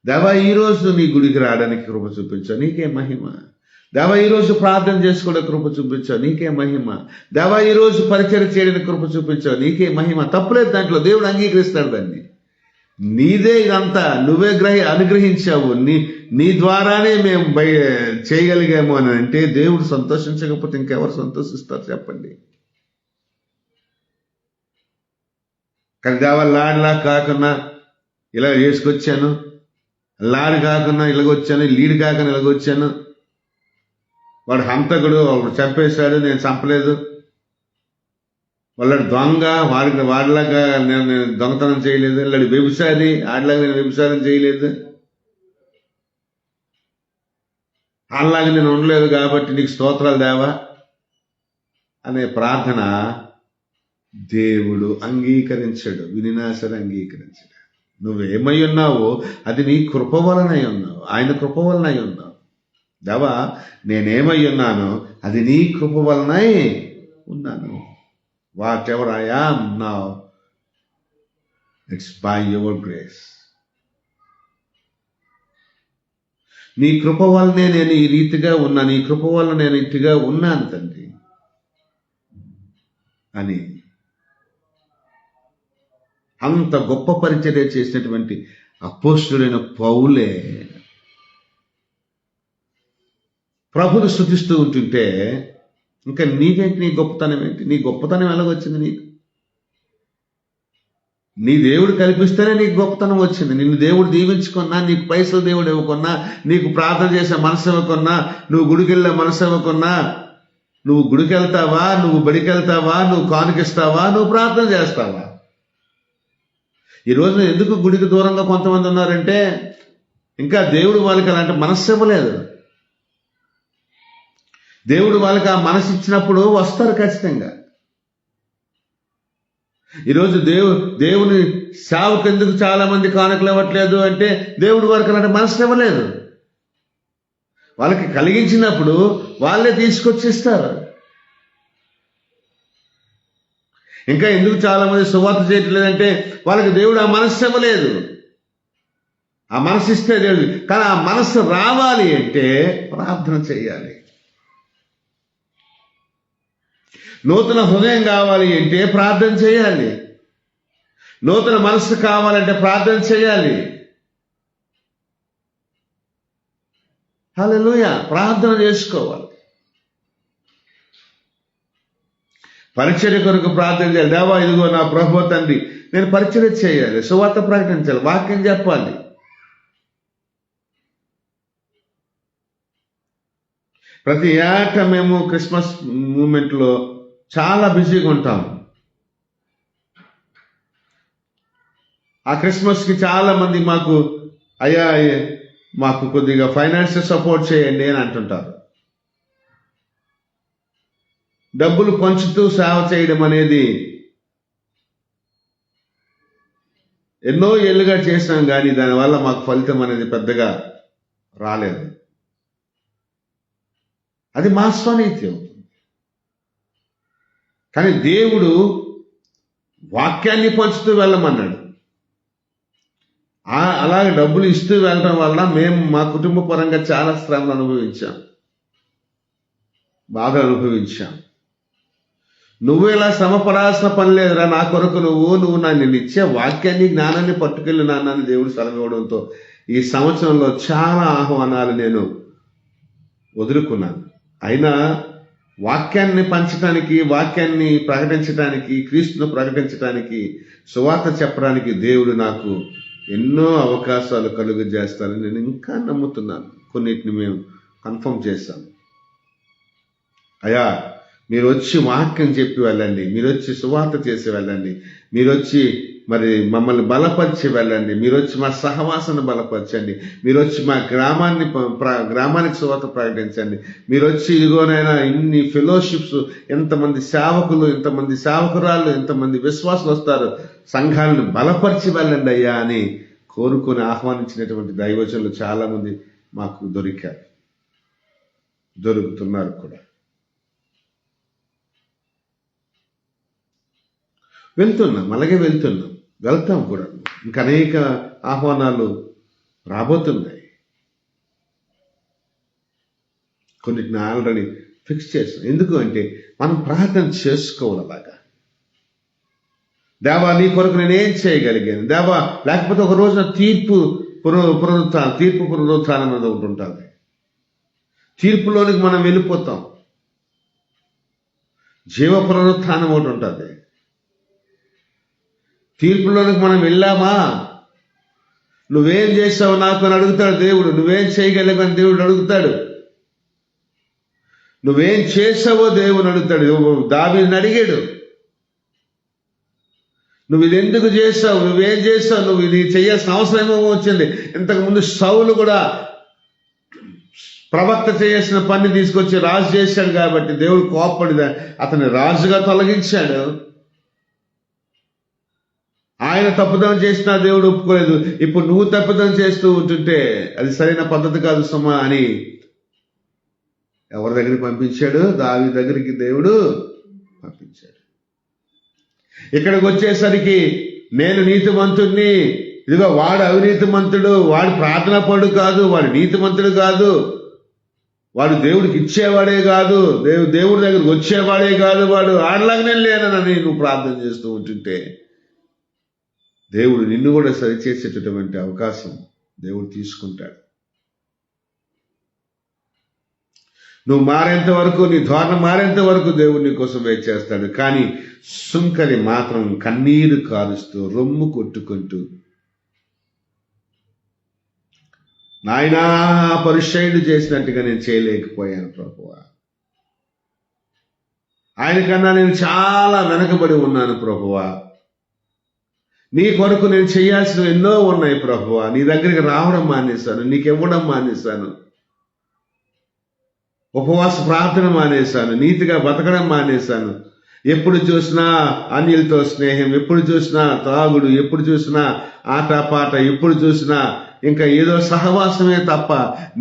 దేవా ఈరోజు నీ గుడికి రావడానికి కృప చూపించావు, నీకే మహిమ. దేవా ఈరోజు ప్రార్థన చేసుకోవడం కృప చూపించావు, నీకే మహిమ. దేవా ఈరోజు పరిచయం చేయడానికి కృప చూపించావు, నీకే మహిమ. తప్పులేదు దాంట్లో, దేవుడు అంగీకరిస్తాడు దాన్ని. నీదే ఇదంతా, నువ్వే అనుగ్రహించావు, నీ ద్వారానే మేము చేయగలిగాము అని అంటే దేవుడు సంతోషించకపోతే ఇంకెవరు సంతోషిస్తారు చెప్పండి? కానీ దేవా లాడ్లా కాకుండా ఇలా వేసుకొచ్చాను, లాడ్ కాకుండా ఇలాగొచ్చాను, లీడ్ కాకుండా ఇలాగొచ్చాను, వాడు హంతకుడు, వాడు చంపేశాడు, నేను చంపలేదు, వాళ్ళ దొంగ, వాడిలాగా నేను దొంగతనం చేయలేదు, వాడి వ్యభిచారి, ఆడిలాగా నేను వ్యభిచారం చేయలేదు, అలాగే నేను ఉండలేదు కాబట్టి నీకు స్తోత్రాలు దేవా అనే ప్రార్థన దేవుడు అంగీకరించాడు. వినినాసరి అంగీకరించాడు. నువ్వేమై ఉన్నావో అది నీ కృప వలనై ఉన్నావు, ఆయన కృప వలనై ఉన్నావు. దేవా నేనేమై ఉన్నానో అది నీ కృప వలనై ఉన్నాను. What ever I am now it's by your grace. నీ కృప వల్లనే నేను ఈ రీతిగా ఉన్నా, నీ కృప వల్ల నేను ఇట్టుగా ఉన్నాను తండ్రి అని అంత గొప్ప పరిచర్య చేసినటువంటి అపోస్తుడైన పౌలే ప్రభుని స్తుతిస్తూ ఉంటుంటే ఇంకా నీకేంటి, నీ గొప్పతనం ఏంటి? నీ గొప్పతనం ఎలాగొచ్చింది? నీకు నీ దేవుడు కల్పిస్తేనే నీకు గొప్పతనం వచ్చింది. నిన్ను దేవుడు దీవించుకున్నా, నీకు పైసలు దేవుడు ఇవ్వకున్నా, నీకు ప్రార్థన చేసే మనసు ఇవ్వకున్నా, నువ్వు గుడికి వెళ్ళే మనసు ఇవ్వకున్నా, నువ్వు గుడికి వెళ్తావా, నువ్వు బడికి వెళ్తావా, నువ్వు కానుకిస్తావా, నువ్వు ప్రార్థన చేస్తావా? ఈ రోజున ఎందుకు గుడికి దూరంగా కొంతమంది ఉన్నారంటే ఇంకా దేవుడు వాళ్ళకి అలాంటి మనస్సు ఇవ్వలేదు. దేవుడు వాళ్ళకి ఆ మనసు ఇచ్చినప్పుడు వస్తారు ఖచ్చితంగా. ఈరోజు దేవుని సేవకు ఎందుకు చాలా మంది కానుకలు ఇవ్వట్లేదు అంటే దేవుడు వారికి అలాంటి మనసు ఇవ్వలేదు. వాళ్ళకి కలిగించినప్పుడు వాళ్ళే తీసుకొచ్చి ఇస్తారు. ఇంకా ఎందుకు చాలా మంది సువార్త చేయట్లేదంటే వాళ్ళకి దేవుడు ఆ మనస్సు ఇవ్వలేదు. ఆ మనసు ఇస్తే దేవుడు, కానీ ఆ మనస్సు రావాలి అంటే ప్రార్థన చేయాలి. నూతన హృదయం కావాలి అంటే ప్రార్థన చేయాలి. నూతన మనస్సు కావాలంటే ప్రార్థన చేయాలి. హల్లెలూయా. ప్రార్థన చేసుకోవాలి. పరిచర్య కొరకు ప్రార్థన చేయాలి. దేవా ఇదిగో నా ప్రభువా తండ్రి, నేను పరిచర్య చేయాలి, సువార్త ప్రకటించాలి, వాక్యం చెప్పాలి. ప్రతి ఏటా మేము క్రిస్మస్ మూమెంట్లో చాలా బిజీగా ఉంటాం. ఆ క్రిస్మస్కి చాలా మంది మాకు కొద్దిగా ఫైనాన్షియల్ సపోర్ట్ చేయండి అని అంటుంటారు. డబ్బులు పంచుతూ సేవ చేయడం అనేది ఎన్నో ఏళ్ళుగా చేసినాం, కానీ దానివల్ల మాకు ఫలితం అనేది పెద్దగా రాలేదు. అది మా స్వనీతి. కానీ దేవుడు వాక్యాన్ని పంచుతూ వెళ్ళమన్నాడు. అలాగే డబ్బులు ఇస్తూ వెళ్ళడం వల్ల మేము మా కుటుంబ పరంగా చాలా శ్రమలు అనుభవించాం, బాధ అనుభవించాం. నువ్వు ఇలా శ్రమ పడాల్సిన పని లేదురా, నా కొరకు నువ్వు నేను ఇచ్చే వాక్యాన్ని జ్ఞానాన్ని పట్టుకెళ్ళి నాన్నని దేవుడు సెలవివ్వడంతో ఈ సంవత్సరంలో చాలా ఆహ్వానాలు నేను వదులుకున్నాను. అయినా వాక్యాన్ని పంచడానికి, వాక్యాన్ని ప్రకటించడానికి, క్రీస్తును ప్రకటించడానికి, సువార్త చెప్పడానికి దేవుడు నాకు ఎన్నో అవకాశాలు కలుగు చేస్తారని నేను ఇంకా నమ్ముతున్నాను. కొన్నిటిని మేము కన్ఫర్మ్ చేశాం. అయ్యా మీరు వచ్చి వాక్యం చెప్పి వెళ్ళండి, మీరు వచ్చి సువార్త చేసి వెళ్ళండి, మీరు వచ్చి మరి మమ్మల్ని బలపరిచి వెళ్ళండి, మీరు వచ్చి మా సహవాసాన్ని బలపరచండి, మీరు వచ్చి మా గ్రామానికి సువార్త ప్రకటించండి, మీరు వచ్చి ఇదిగోనైనా ఇన్ని ఫెలోషిప్స్, ఎంతమంది సేవకులు, ఎంతమంది సేవకురాళ్ళు, ఎంతమంది విశ్వాసులు వస్తారు, సంఘాలను బలపరిచి వెళ్ళండి అయ్యా అని కోరుకొని ఆహ్వానించినటువంటి దైవజనులు చాలా మంది మాకు దొరుకుతున్నారు కూడా. అలాగే వెళ్తాం కూడా. ఇంకా అనేక ఆహ్వానాలు రాబోతున్నాయి. కొన్నిటిని ఆల్రెడీ ఫిక్స్ చేస్తాం. ఎందుకు అంటే మనం ప్రార్థన చేసుకోవాలి. అలాగా దేవా నీ కొరకు నేనేం చేయగలిగాను దేవా, లేకపోతే ఒక రోజున తీర్పు పునరుత్థానం అనేది ఒకటి ఉంటుంది. తీర్పులోనికి మనం వెళ్ళిపోతాం. జీవ పునరుత్థానం ఒకటి ఉంటుంది. తీర్పులోనికి మనం వెళ్ళామా, నువ్వేం చేసావు నాకు అని అడుగుతాడు దేవుడు. నువ్వేం చేయగలిగావని దేవుడు అడుగుతాడు. నువ్వేం చేసావో దేవుని అడుగుతాడు. దావీదుని అడిగాడు, నువ్వు ఇది ఎందుకు చేసావు, నువ్వేం చేసావు, నువ్వు ఇది చేయాల్సిన అవసరం ఏమో వచ్చింది. ఇంతకుముందు సౌలు కూడా ప్రవక్త చేయాల్సిన పని తీసుకొచ్చి రాజు చేశాడు కాబట్టి దేవుడు కోప్పడి అతన్ని రాజుగా తొలగించాడు. ఆయన తప్పుదం చేసినా దేవుడు ఒప్పుకోలేదు. ఇప్పుడు నువ్వు తప్పుదం చేస్తూ ఉంటుంటే అది సరైన పద్ధతి కాదు సుమా అని ఎవరి దగ్గరికి పంపించాడు? దావీదు దగ్గరికి దేవుడు పంపించాడు. ఇక్కడికి వచ్చేసరికి నేను నీతిమంతుడిని, ఇదిగో వాడు అవినీతిమంతుడు, వాడు ప్రార్థన పడు కాదు, వాడు నీతిమంతుడు కాదు, వాడు దేవుడికి ఇచ్చేవాడే కాదు, దేవుడి దగ్గరికి వచ్చేవాడే కాదు, వాడు ఆడలాగానే లేనని నువ్వు ప్రార్థన చేస్తూ ఉంటుంటే దేవుడు నిన్ను కూడా సరిచేసేటటువంటి అవకాశం దేవుడు తీసుకుంటాడు. నువ్వు మారేంత వరకు, నీ ధోరణ మారేంత వరకు దేవుడు నీ కోసం వెయిట్ చేస్తాడు. కానీ సుంకరి మాత్రం కన్నీరు కారుస్తూ రొమ్ము కొట్టుకుంటూ, నాయనా పరిచయుడు చేసినట్టుగా నేను చేయలేకపోయాను ప్రభువా, ఆయనకన్నా నేను చాలా వెనకబడి ఉన్నాను ప్రభువా, నీ కొరకు నేను చేయాల్సినవి ఎన్నో ఉన్నాయి ప్రభువా, నీ దగ్గరికి రావడం మానేశాను, నీకు ఇవ్వడం మానేశాను, ఉపవాస ప్రార్థన మానేశాను, నీతిగా బతకడం మానేశాను, ఎప్పుడు చూసినా అన్యులతో స్నేహం, ఎప్పుడు చూసినా తాగుడు, ఎప్పుడు చూసినా ఆటపాట, ఎప్పుడు చూసినా ఇంకా ఏదో సహవాసమే తప్ప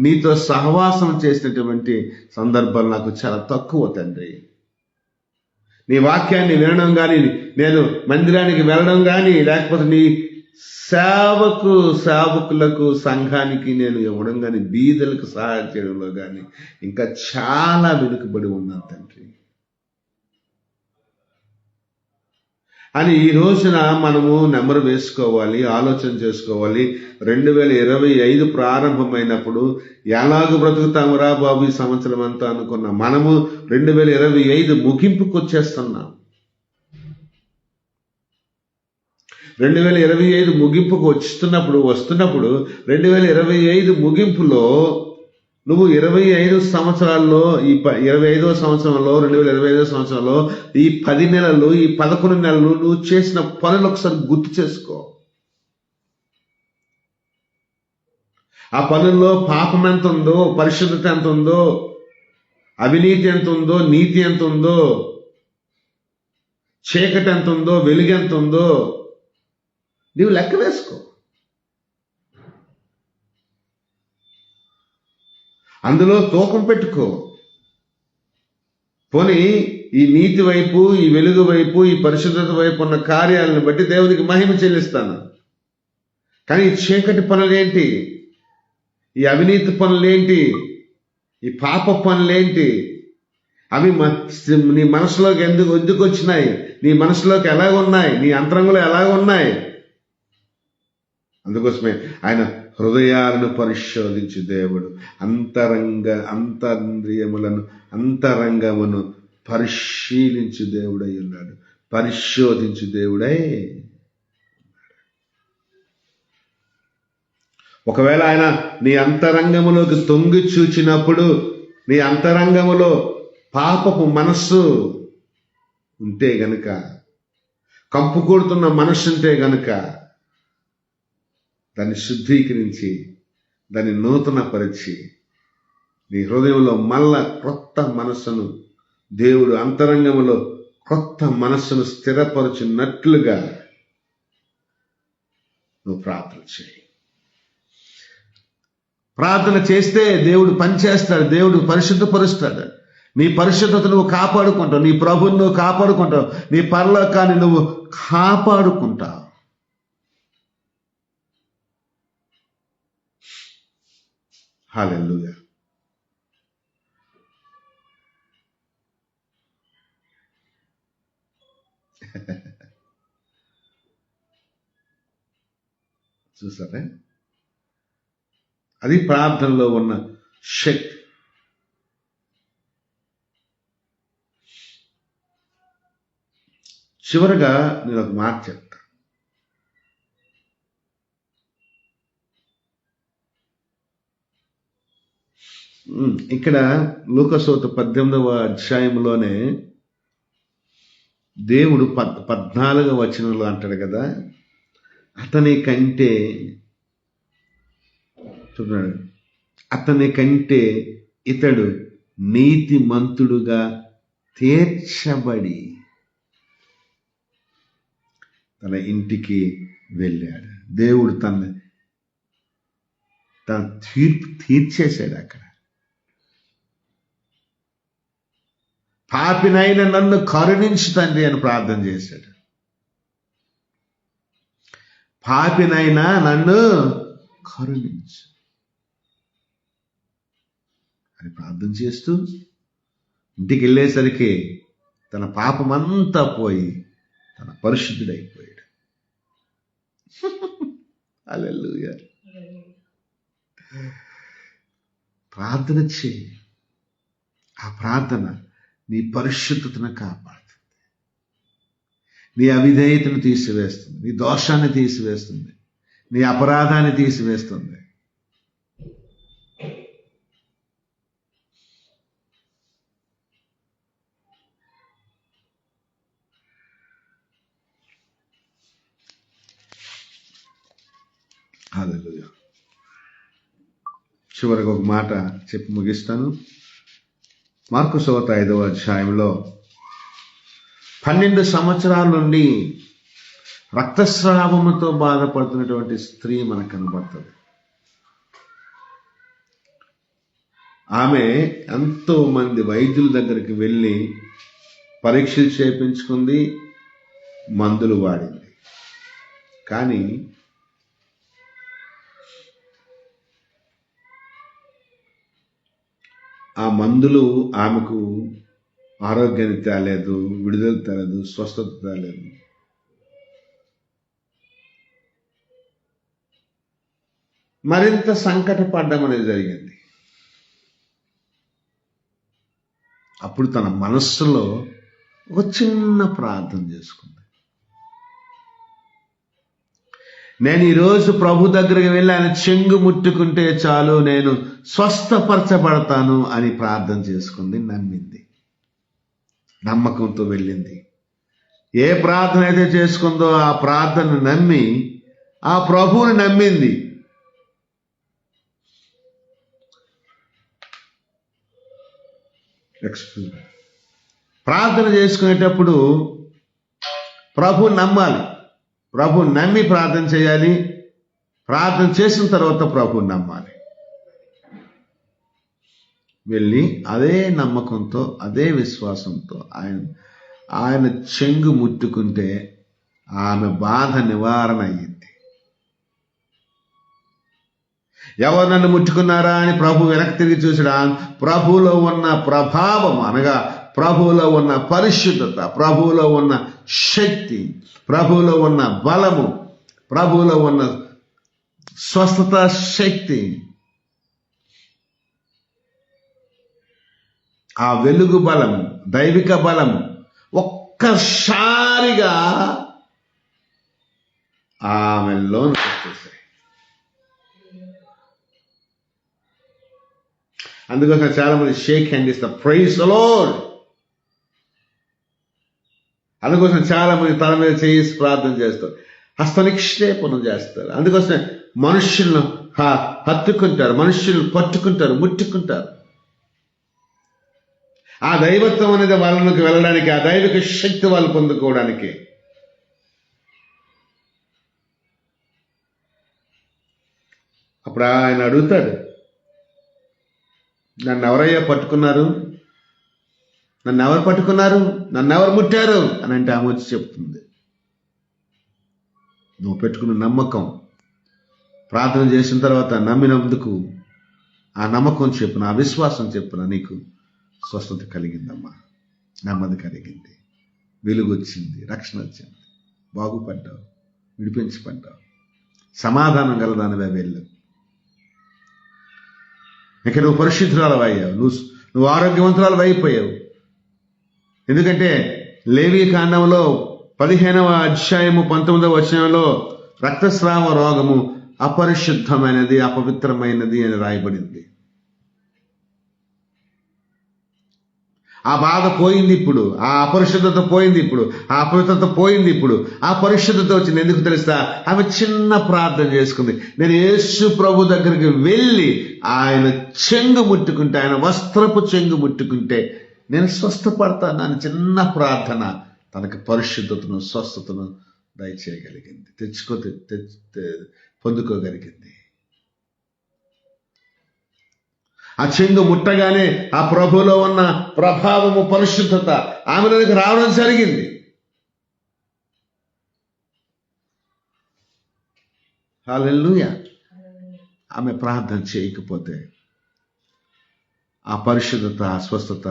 నీతో సహవాసం చేసినటువంటి సందర్భాలు నాకు చాలా తక్కువ తండ్రి. నీ వాక్యాన్ని వినడం కానీ, నేను మందిరానికి వెళ్ళడం కానీ, లేకపోతే నీ సేవకులకు సంఘానికి నేను ఇవ్వడం కానీ, బీదలకు సహాయం చేయడంలో కానీ ఇంకా చాలా వెనుకబడి ఉన్నాను తండ్రి అని ఈ రోజున మనము నెంబర్ వేసుకోవాలి, ఆలోచన చేసుకోవాలి. 2025 ప్రారంభమైనప్పుడు ఎలాగ బ్రతుకుతామురా బాబు ఈ సంవత్సరం అంతా అనుకున్నాం. మనము 2025 ముగింపుకు వచ్చేస్తున్నాం. 2025 ముగింపుకు వస్తున్నప్పుడు 2025 ముగింపులో నువ్వు 25 సంవత్సరాల్లో, ఈ 25వ సంవత్సరంలో, 2025 సంవత్సరంలో ఈ 10 నెలలు, ఈ 11 నెలలు నువ్వు చేసిన పనులు ఒకసారి గుర్తు చేసుకో. ఆ పనుల్లో పాపం ఎంత ఉందో, పరిశుద్ధత ఎంత ఉందో, అవినీతి ఎంత ఉందో, నీతి ఎంత ఉందో, చీకటి ఎంత ఉందో, వెలుగు ఎంత ఉందో నీవు లెక్క వేసుకో. అందులో తూకం పెట్టుకో. పోనీ ఈ నీతి వైపు, ఈ వెలుగు వైపు, ఈ పరిశుద్ధత వైపు ఉన్న కార్యాలను బట్టి దేవునికి మహిమ చెల్లిస్తాను. కానీ ఈ చీకటి పనులేంటి, ఈ అవినీతి పనులేంటి, ఈ పాప పనులేంటి, అవి నీ మనసులోకి ఎందుకు వచ్చినాయి, నీ మనసులోకి ఎలాగున్నాయి, నీ అంతరంగంలో ఎలాగున్నాయి? అందుకోసమే ఆయన హృదయాలను పరిశోధించు దేవుడు, అంతరంగమును పరిశీలించు దేవుడై ఉన్నాడు, పరిశోధించు దేవుడై. ఒకవేళ ఆయన నీ అంతరంగములోకి తొంగి చూచినప్పుడు, నీ అంతరంగములో పాపపు మనస్సు ఉంటే గనుక, కంపు కొడుతున్న మనస్సు ఉంటే గనుక, దాన్ని శుద్ధీకరించి, దాన్ని నూతనపరిచి, నీ హృదయంలో మళ్ళా క్రొత్త మనస్సును దేవుడు అంతరంగంలో క్రొత్త మనస్సును స్థిరపరచున్నట్లుగా నువ్వు ప్రార్థన చేయి. ప్రార్థన చేస్తే దేవుడు పనిచేస్తాడు, దేవుడు పరిశుద్ధపరుస్తాడు. నీ పరిశుద్ధత నువ్వు కాపాడుకుంటావు, నీ ప్రభువుని నువ్వు కాపాడుకుంటావు, నీ పరలోకాన్ని నువ్వు కాపాడుకుంటావు. హల్లెలూయా. చూసారా, అది ప్రార్థనలో ఉన్న శక్తి. చివరగా నేను ఒక మాట చెప్తా. ఇక్కడ లూకాసు 18వ అధ్యాయంలోనే దేవుడు 14వ వచనంలో అంటాడు కదా, అతని కంటే ఇతడు నీతిమంతుడుగా తీర్చబడి తన ఇంటికి వెళ్ళాడు. దేవుడు తన తీర్పు తీర్చేశాడు. అక్కడ పాపినైన నన్ను కరుణించు తండ్రి అని ప్రార్థన చేశాడు. పాపినైనా నన్ను కరుణించు అని ప్రార్థన చేస్తూ ఇంటికి వెళ్ళేసరికి తన పాపమంతా పోయి తన పరిశుద్ధుడైపోయాడు. హల్లెలూయా. ప్రార్థన చేయి. ఆ ప్రార్థన నీ పరిశుద్ధతను కాపాడుతుంది, నీ అవిధేయతను తీసివేస్తుంది, నీ దోషాన్ని తీసివేస్తుంది, నీ అపరాధాన్ని తీసివేస్తుంది. హల్లెలూయా. చివరికి ఒక మాట చెప్పి ముగిస్తాను. మార్కు సువార్త 5వ అధ్యాయంలో 12 సంవత్సరాల నుండి రక్తస్రావముతో బాధపడుతున్నటువంటి స్త్రీ మనకు కనబడుతుంది. ఆమె ఎంతో మంది వైద్యుల దగ్గరికి వెళ్ళి పరీక్షలు చేయించుకుంది, మందులు వాడింది. కానీ ఆ మందులు ఆమెకు ఆరోగ్యాన్ని తేలేదు, విడుదల తేలేదు, స్వస్థత తేలేదు. మరింత సంకటపడ్డం అనేది జరిగింది. అప్పుడు తన మనస్సులో ఒక చిన్న ప్రార్థన చేసుకుంది. నేను ఈరోజు ప్రభు దగ్గరికి వెళ్ళి ఆయన చెంగు ముట్టుకుంటే చాలు, నేను స్వస్థపరచబడతాను అని ప్రార్థన చేసుకుంది, నమ్మింది, నమ్మకంతో వెళ్ళింది. ఏ ప్రార్థన అయితే చేసుకుందో ఆ ప్రార్థన నమ్మి ఆ ప్రభువుని నమ్మింది. ప్రార్థన చేసుకునేటప్పుడు ప్రభు నమ్మాలి, ప్రభు నమ్మి ప్రార్థన చేయాలి. ప్రార్థన చేసిన తర్వాత ప్రభు నమ్మాలి. వెళ్ళి అదే నమ్మకంతో అదే విశ్వాసంతో ఆయన చెంగు ముట్టుకుంటే ఆమె బాధ నివారణ అయ్యింది. ఎవరు నన్ను ముట్టుకున్నారా అని ప్రభు వెనక్కి తిరిగి చూసినా ప్రభువులో ఉన్న ప్రభావం, అనగా ప్రభువులో ఉన్న పరిశుద్ధత, ప్రభువులో ఉన్న శక్తి, ప్రభువులో ఉన్న బలము, ప్రభువులో ఉన్న స్వస్థత శక్తి, ఆ వెలుగు బలము, దైవిక బలము ఒక్కసారిగా ఆమెలో వచ్చేసాయి. అందుకోసం చాలా మంది షేక్ హ్యాండ్ ఇస్తారు, ప్రైజ్ ది లార్డ్. అందుకోసం చాలా మంది తల మీద చేసి ప్రార్థన చేస్తారు, హస్తనిక్షేపణం చేస్తారు. అందుకోసం మనుషులను హత్తుకుంటారు, మనుషులను పట్టుకుంటారు, ముట్టుకుంటారు. ఆ దైవత్వం అనేది వాళ్ళకి వెళ్ళడానికి, ఆ దైవిక శక్తి వాళ్ళు పొందుకోవడానికి. అప్పుడు ఆయన అడుగుతాడు, నన్ను ఎవరయ్యా పట్టుకున్నారు, నన్ను ఎవరు పట్టుకున్నారు, నన్ను ఎవరు ముట్టారు అని అంటే ఆమె వచ్చి చెప్తుంది. నువ్వు పెట్టుకున్న నమ్మకం, ప్రార్థన చేసిన తర్వాత నమ్మినందుకు ఆ నమ్మకం చెప్పున, ఆ విశ్వాసం చెప్పున నీకు స్వస్థత కలిగిందమ్మా, నెమ్మది కలిగింది, వెలుగు వచ్చింది, రక్షణ వచ్చింది, బాగుపడ్డావు, విడిపించబడ్డావు, సమాధానం గలదానివే వెళ్ళు. ఇక నువ్వు పరిశుద్ధురాలు అయ్యావు, నువ్వు ఆరోగ్యవంతురాలు అయిపోయావు. ఎందుకంటే లేవీ కాండంలో 15వ అధ్యాయము 19వ వచనంలో రక్తస్రావ రోగము అపరిశుద్ధమైనది, అపవిత్రమైనది అని రాయబడింది. ఆ బాధ పోయింది ఇప్పుడు, ఆ అపరిశుద్ధత పోయింది ఇప్పుడు, ఆ అపవిత్రత పోయింది ఇప్పుడు, ఆ పరిశుద్ధత వచ్చింది. ఎందుకు తెలుసా? ఆమె చిన్న ప్రార్థన చేసుకుంది. నేను యేసు ప్రభు దగ్గరికి వెళ్ళి ఆయన చెంగు ముట్టుకుంటే, ఆయన వస్త్రపు చెంగు ముట్టుకుంటే నేను స్వస్థపడతాను అని చిన్న ప్రార్థన తనకు పరిశుద్ధతను, స్వస్థతను దయచేయగలిగింది, పొందుకోగలిగింది. ఆ చెంగు ముట్టగానే ఆ ప్రభులో ఉన్న ప్రభావము, పరిశుద్ధత ఆమెలోకి రావడం జరిగింది. హల్లెలూయా. ఆమె ప్రార్థన చేయకపోతే ఆ పరిశుద్ధత, ఆ స్వస్థత,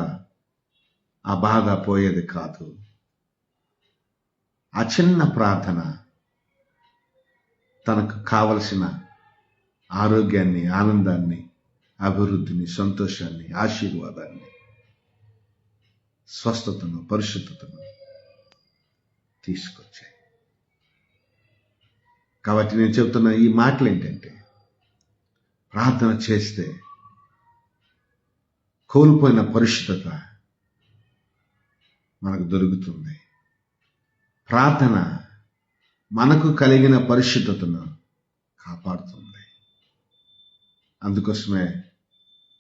ఆ బాధ పోయేది కాదు. ఆ చిన్న ప్రార్థన తనకు కావలసిన ఆరోగ్యాన్ని, ఆనందాన్ని, అభివృద్ధిని, సంతోషాన్ని, ఆశీర్వాదాన్ని, స్వస్థతను, పరిశుద్ధతను తీసుకొచ్చాయి. కాబట్టి నేను చెప్తున్న ఈ మాటలు ఏంటంటే, ప్రార్థన చేస్తే కోల్పోయిన పరిశుద్ధత మనకు దొరుకుతుంది. ప్రార్థన మనకు కలిగిన పరిశుద్ధతను కాపాడుతుంది. అందుకోసమే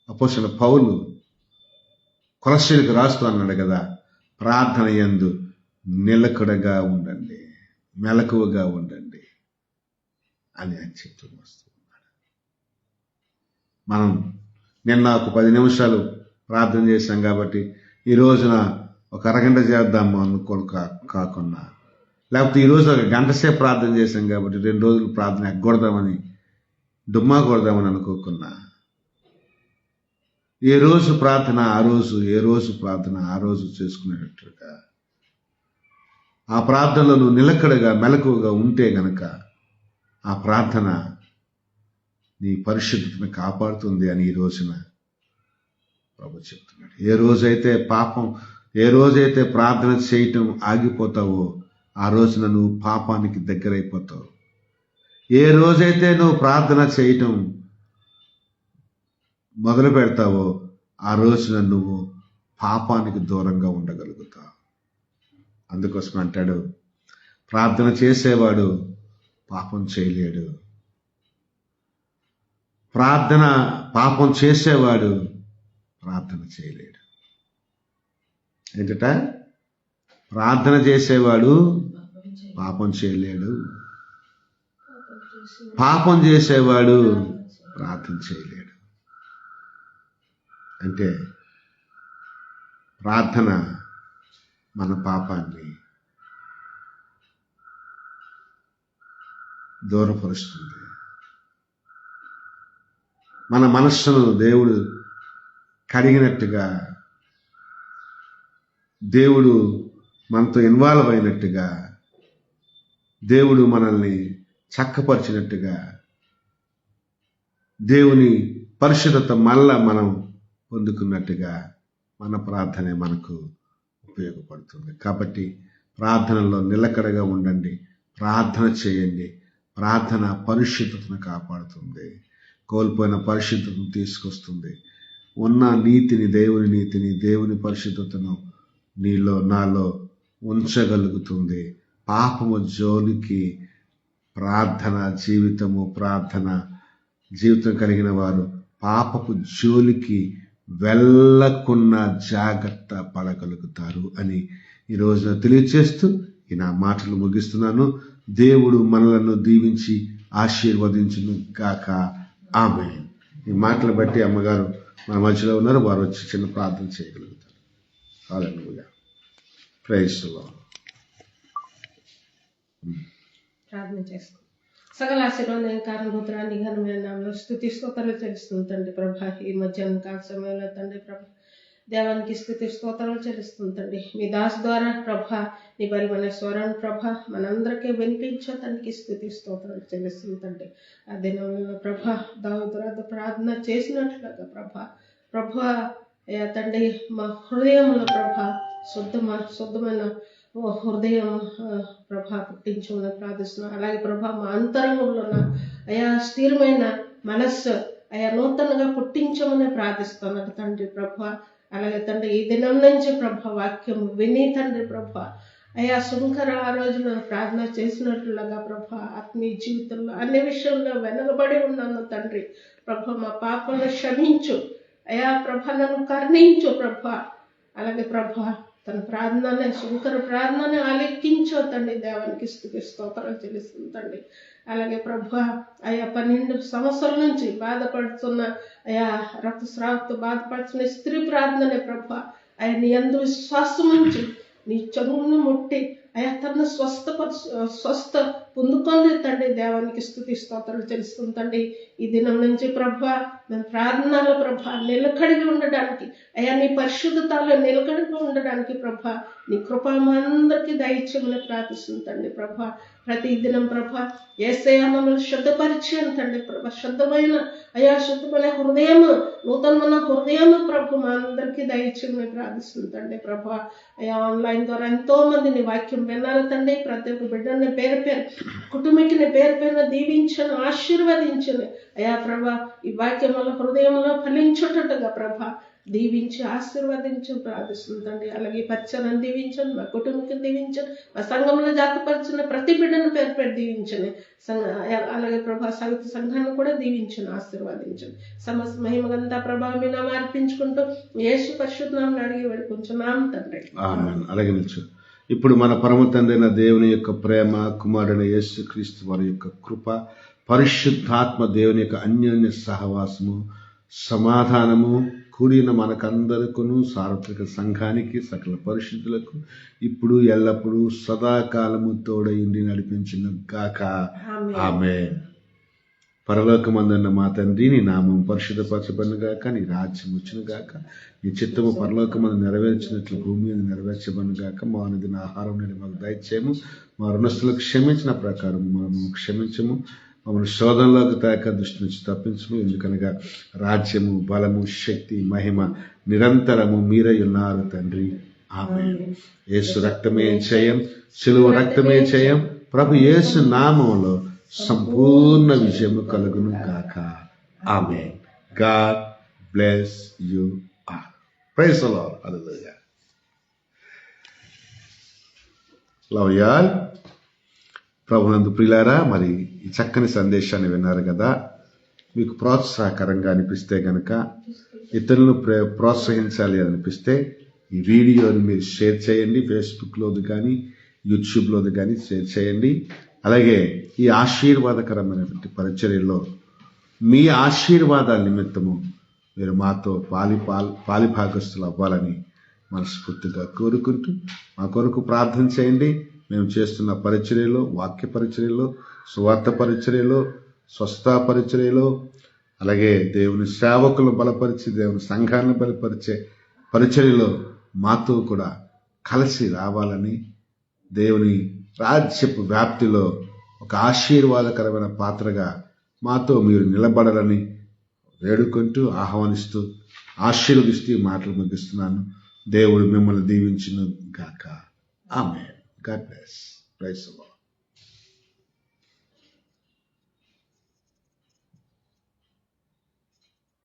అపోస్తలుడైన పౌలు కొలస్సీయులకు రాస్తూ అన్నాడు కదా, ప్రార్థన యందు నిలకడగా ఉండండి, మెలకువగా ఉండండి అని ఆయన చెప్తూ వస్తున్నాడు. మనం నిన్న ఒక 10 నిమిషాలు ప్రార్థన చేశాం కాబట్టి ఈ రోజున ఒక అరగంట చేద్దాము అనుకోని కాకుండా, లేకపోతే ఈరోజు ఒక గంట సేపు ప్రార్థన చేశాం కాబట్టి 2 రోజులు ప్రార్థన ఎగ్గొడదామని డుమ్మా కొడదామని అనుకోకున్నా, ఏ రోజు ప్రార్థన ఆ రోజు, ఏ రోజు ప్రార్థన ఆ రోజు చేసుకునేటట్టుగా ఆ ప్రార్థనలో నువ్వు నిలకడగా మెలకువగా ఉంటే గనక ఆ ప్రార్థన నీ పరిశుద్ధతను కాపాడుతుంది అని ఈ రోజున ప్రభు చెప్తున్నాడు. ఏ రోజైతే ప్రార్థన చేయటం ఆగిపోతావో ఆ రోజున నువ్వు పాపానికి దగ్గరైపోతావు. ఏ రోజైతే నువ్వు ప్రార్థన చేయటం మొదలు పెడతావో ఆ రోజున నువ్వు పాపానికి దూరంగా ఉండగలుగుతావు. అందుకోసం అంటాడు, ప్రార్థన చేసేవాడు పాపం చేయలేడు. పాపం చేసేవాడు ప్రార్థన చేయలేడు. ఏంటట? ప్రార్థన చేసేవాడు పాపం చేయలేడు, పాపం చేసేవాడు ప్రార్థన చేయలేడు. అంటే ప్రార్థన మన పాపాన్ని దూరపరుస్తుంది. మన మనస్సును దేవుడు కడిగినట్టుగా, దేవుడు మనతో ఇన్వాల్వ్ అయినట్టుగా, దేవుడు మనల్ని చక్కపరిచినట్టుగా, దేవుని పరిశుద్ధత మళ్ళా మనం పొందుకున్నట్టుగా మన ప్రార్థనే మనకు ఉపయోగపడుతుంది. కాబట్టి ప్రార్థనలో నిలకడగా ఉండండి, ప్రార్థన చేయండి. ప్రార్థన పరిశుద్ధతను కాపాడుతుంది, కోల్పోయిన పరిశుద్ధతను తీసుకొస్తుంది. ఉన్న నీతిని, దేవుని పరిశుద్ధతను నీలో నాలో ఉంచగలుగుతుంది. పాపము జోలికి ప్రార్థన జీవితం కలిగిన వారు పాపపు జోలికి వెళ్ళకున్న జాగ్రత్త పడగలుగుతారు అని ఈ రోజున తెలియచేస్తూ ఈ నా మాటలు ముగిస్తున్నాను. దేవుడు మనలను దీవించి ఆశీర్వదించును గాక. ఆమేన్. ఈ మాటలు బట్టి అమ్మగారు మన మధ్యలో ఉన్నారు, వారు వచ్చి చిన్న ప్రార్థన చేయగలుగుతారు. హల్లెలూయా. Praise the Lord. ప్రార్థన చేస్తాం. సకల ఆశీర్వాదం కారణభూతురాన్ని ఘనమైన నామములో స్తుతి స్తోత్రాలు చెల్లిస్తుంది తండ్రి ప్రభా. ఈ మధ్యాహ్నం కాల సమయంలో తండ్రి ప్రభా దేవానికి స్థుతి స్తోత్రాలు చెల్లిస్తుంది తండ్రి. మీ దాసు ద్వారా ప్రభా నీ బలిమైన స్వరాన్ని ప్రభా మనందరికీ వినిపించే తండ్రికి స్థుతి స్తోత్రాలు చెల్లిస్తుంది తండ్రి. ఆ దినంలో ప్రభా దావీదు ప్రార్థన చేసినట్లుగా ప్రభా తండ్రి మా హృదయంలో ప్రభా శుద్ధమైన హృదయం ప్రభా పుట్టించమని ప్రార్థిస్తున్నాం. అలాగే ప్రభా మా అంతరంగంలో స్థిరమైన మనస్సు నూతనంగా పుట్టించమని ప్రార్థిస్తున్నాను తండ్రి ప్రభా. అలాగే తండ్రి ఈ దినం నుంచి ప్రభా వాక్యం విని తండ్రి ప్రభా శుంకర ఆ రోజున ప్రార్థన చేసినట్లుగా ప్రభా ఆత్మీయ జీవితంలో అన్ని విషయంలో వెనకబడి ఉన్నాను తండ్రి ప్రభా. మా పాపలను క్షమించు ప్రభా, నన్ను కరుణించు ప్రభా. అలాగే ప్రభా తన ప్రార్థననే శుంకర ప్రార్థనని ఆలకించో తండ్రి. దేవానికి స్తుతి స్తోత్రాలు చెల్లిస్తుంది తండ్రి. అలాగే ప్రభా 12 సంవత్సరాల నుంచి బాధపడుతున్న రక్తస్రావంతో బాధపడుతున్న స్త్రీ ప్రార్థననే ప్రభా నీ యందు విశ్వాసం నుంచి నీ చదువును ముట్టి తన స్వస్థ పొందుకొని తండ్రి. దేవానికి స్తుతి స్తోత్రాలు చెల్లిస్తుంది తండ్రి. ఈ దినం నుంచి ప్రభా మేము ప్రార్థనలో ప్రభా నిలకడిగి ఉండడానికి నీ పరిశుద్ధతలో నిలకడిగా ఉండడానికి ప్రభా నీ కృప మా అందరికీ దయచేయమని ప్రార్థిస్తుంది తండ్రి ప్రభా. ప్రతి దినం ప్రభా యేసయ్య మమ్మల్ని శుద్ధపరిచాను తండ్రి ప్రభా. శుద్ధమైన హృదయము, నూతనమైన హృదయము ప్రభు మా అందరికీ దయచేయమని ప్రార్థిస్తుంది తండ్రి ప్రభా. ఆన్లైన్ ద్వారా ఎంతో మంది నీ వాక్యం విన్నారు తండ్రి. ప్రతి ఒక్క బిడ్డని పేరు కుటుంబీకిని పేరు దీవించను, ఆశీర్వదించను ప్రభా. ఈ వాక్యం వల్ల హృదయంలో ఫలించుటట్టుగా ప్రభా దీవించి ఆశీర్వదించు ప్రార్థిస్తుంది తండ్రి. అలాగే పరిచయం దీవించండి, మా కుటుంబం దీవించండి, మా సంఘంలో జాతపరిచిన ప్రతి బిడ్డను పేరు దీవించండి. అలాగే ప్రభా సవిత సంఘాన్ని కూడా దీవించను, ఆశీర్వదించండి. సమస్త మహిమగంతా ప్రభావం మీద అర్పించుకుంటూ యేసు పరిశుద్ధ నామమున అడిగి వేడుకుంటున్నాం తండ్రి. ఆమేన్. అలాగే నిల్చో. ఇప్పుడు మన పరమ తండ్రైన దేవుని యొక్క ప్రేమ, కుమారుడైన యేసుక్రీస్తు వారి యొక్క కృప, పరిశుద్ధాత్మ దేవుని యొక్క అన్యోన్య సహవాసము, సమాధానము కూడిన మనకందరికీ, సార్వత్రిక సంఘానికి, సకల పరిశుద్ధులకు ఇప్పుడు ఎల్లప్పుడూ సదాకాలము తోడయుండి నడిపించును గాక. ఆమేన్. పరలోకమందున్న మా తండ్రి, నీ నామం పరిశుద్ధపరచబడును గాక, నీ రాజ్యం వచ్చును గాక, నీ చిత్తము పరలోకమందు నెరవేర్చినట్లు భూమి మీద నెరవేర్చబడును గాక. మా అనుదిన ఆహారం నేడు మాకు దయచేయము, మా రుణస్తులకు క్షమించిన ప్రకారం మనము క్షమించము, మమ్మల్ని శోధనలోకి తేక దృష్టి నుంచి తప్పించము. ఎందుకనగా రాజ్యము, బలము, శక్తి, మహిమ నిరంతరము మీరై ఉన్నారు తండ్రి. ఆమేన్. యేసు రక్తమే జయం, సిలువ రక్తమే జయం. ప్రభు యేసు నామములో సంపూర్ణ విజయము కలుగును గాక. Amen. God bless you all. Praise the Lord. Hallelujah. Love you all. ప్రభునందు ప్రియులారా, మరి ఈ చక్కని సందేశాన్ని విన్నారు కదా. మీకు ప్రోత్సాహకరంగా అనిపిస్తే గనక, ఇతరులను ప్రోత్సహించాలి అని అనిపిస్తే ఈ వీడియోని మీరు షేర్ చేయండి. ఫేస్బుక్లోది కానీ యూట్యూబ్లోది కానీ షేర్ చేయండి. అలాగే ఈ ఆశీర్వాదకరమైనటువంటి పరిచర్యలో మీ ఆశీర్వాదాల నిమిత్తము మీరు మాతో పాలిభాగస్తులు అవ్వాలని మనస్ఫూర్తిగా కోరుకుంటూ మా కొరకు ప్రార్థన చేయండి. మేము చేస్తున్న పరిచర్యలో, వాక్య పరిచర్యలో, సువార్త పరిచర్యలో, స్వస్థ పరిచర్యలో, అలాగే దేవుని సేవకులను బలపరిచి దేవుని సంఘాలను బలపరిచే పరిచర్యలో మాతో కూడా కలిసి రావాలని, దేవుని రాజ్యపు వ్యాప్తిలో ఒక ఆశీర్వాదకరమైన పాత్రగా మాతో మీరు నిలబడాలని వేడుకుంటూ, ఆహ్వానిస్తూ, ఆశీర్వదిస్తూ ఈ మాటలు ముగిస్తున్నాను. దేవుడు మిమ్మల్ని దీవించును గాక. ఆమేన్. God bless. Praise the Lord.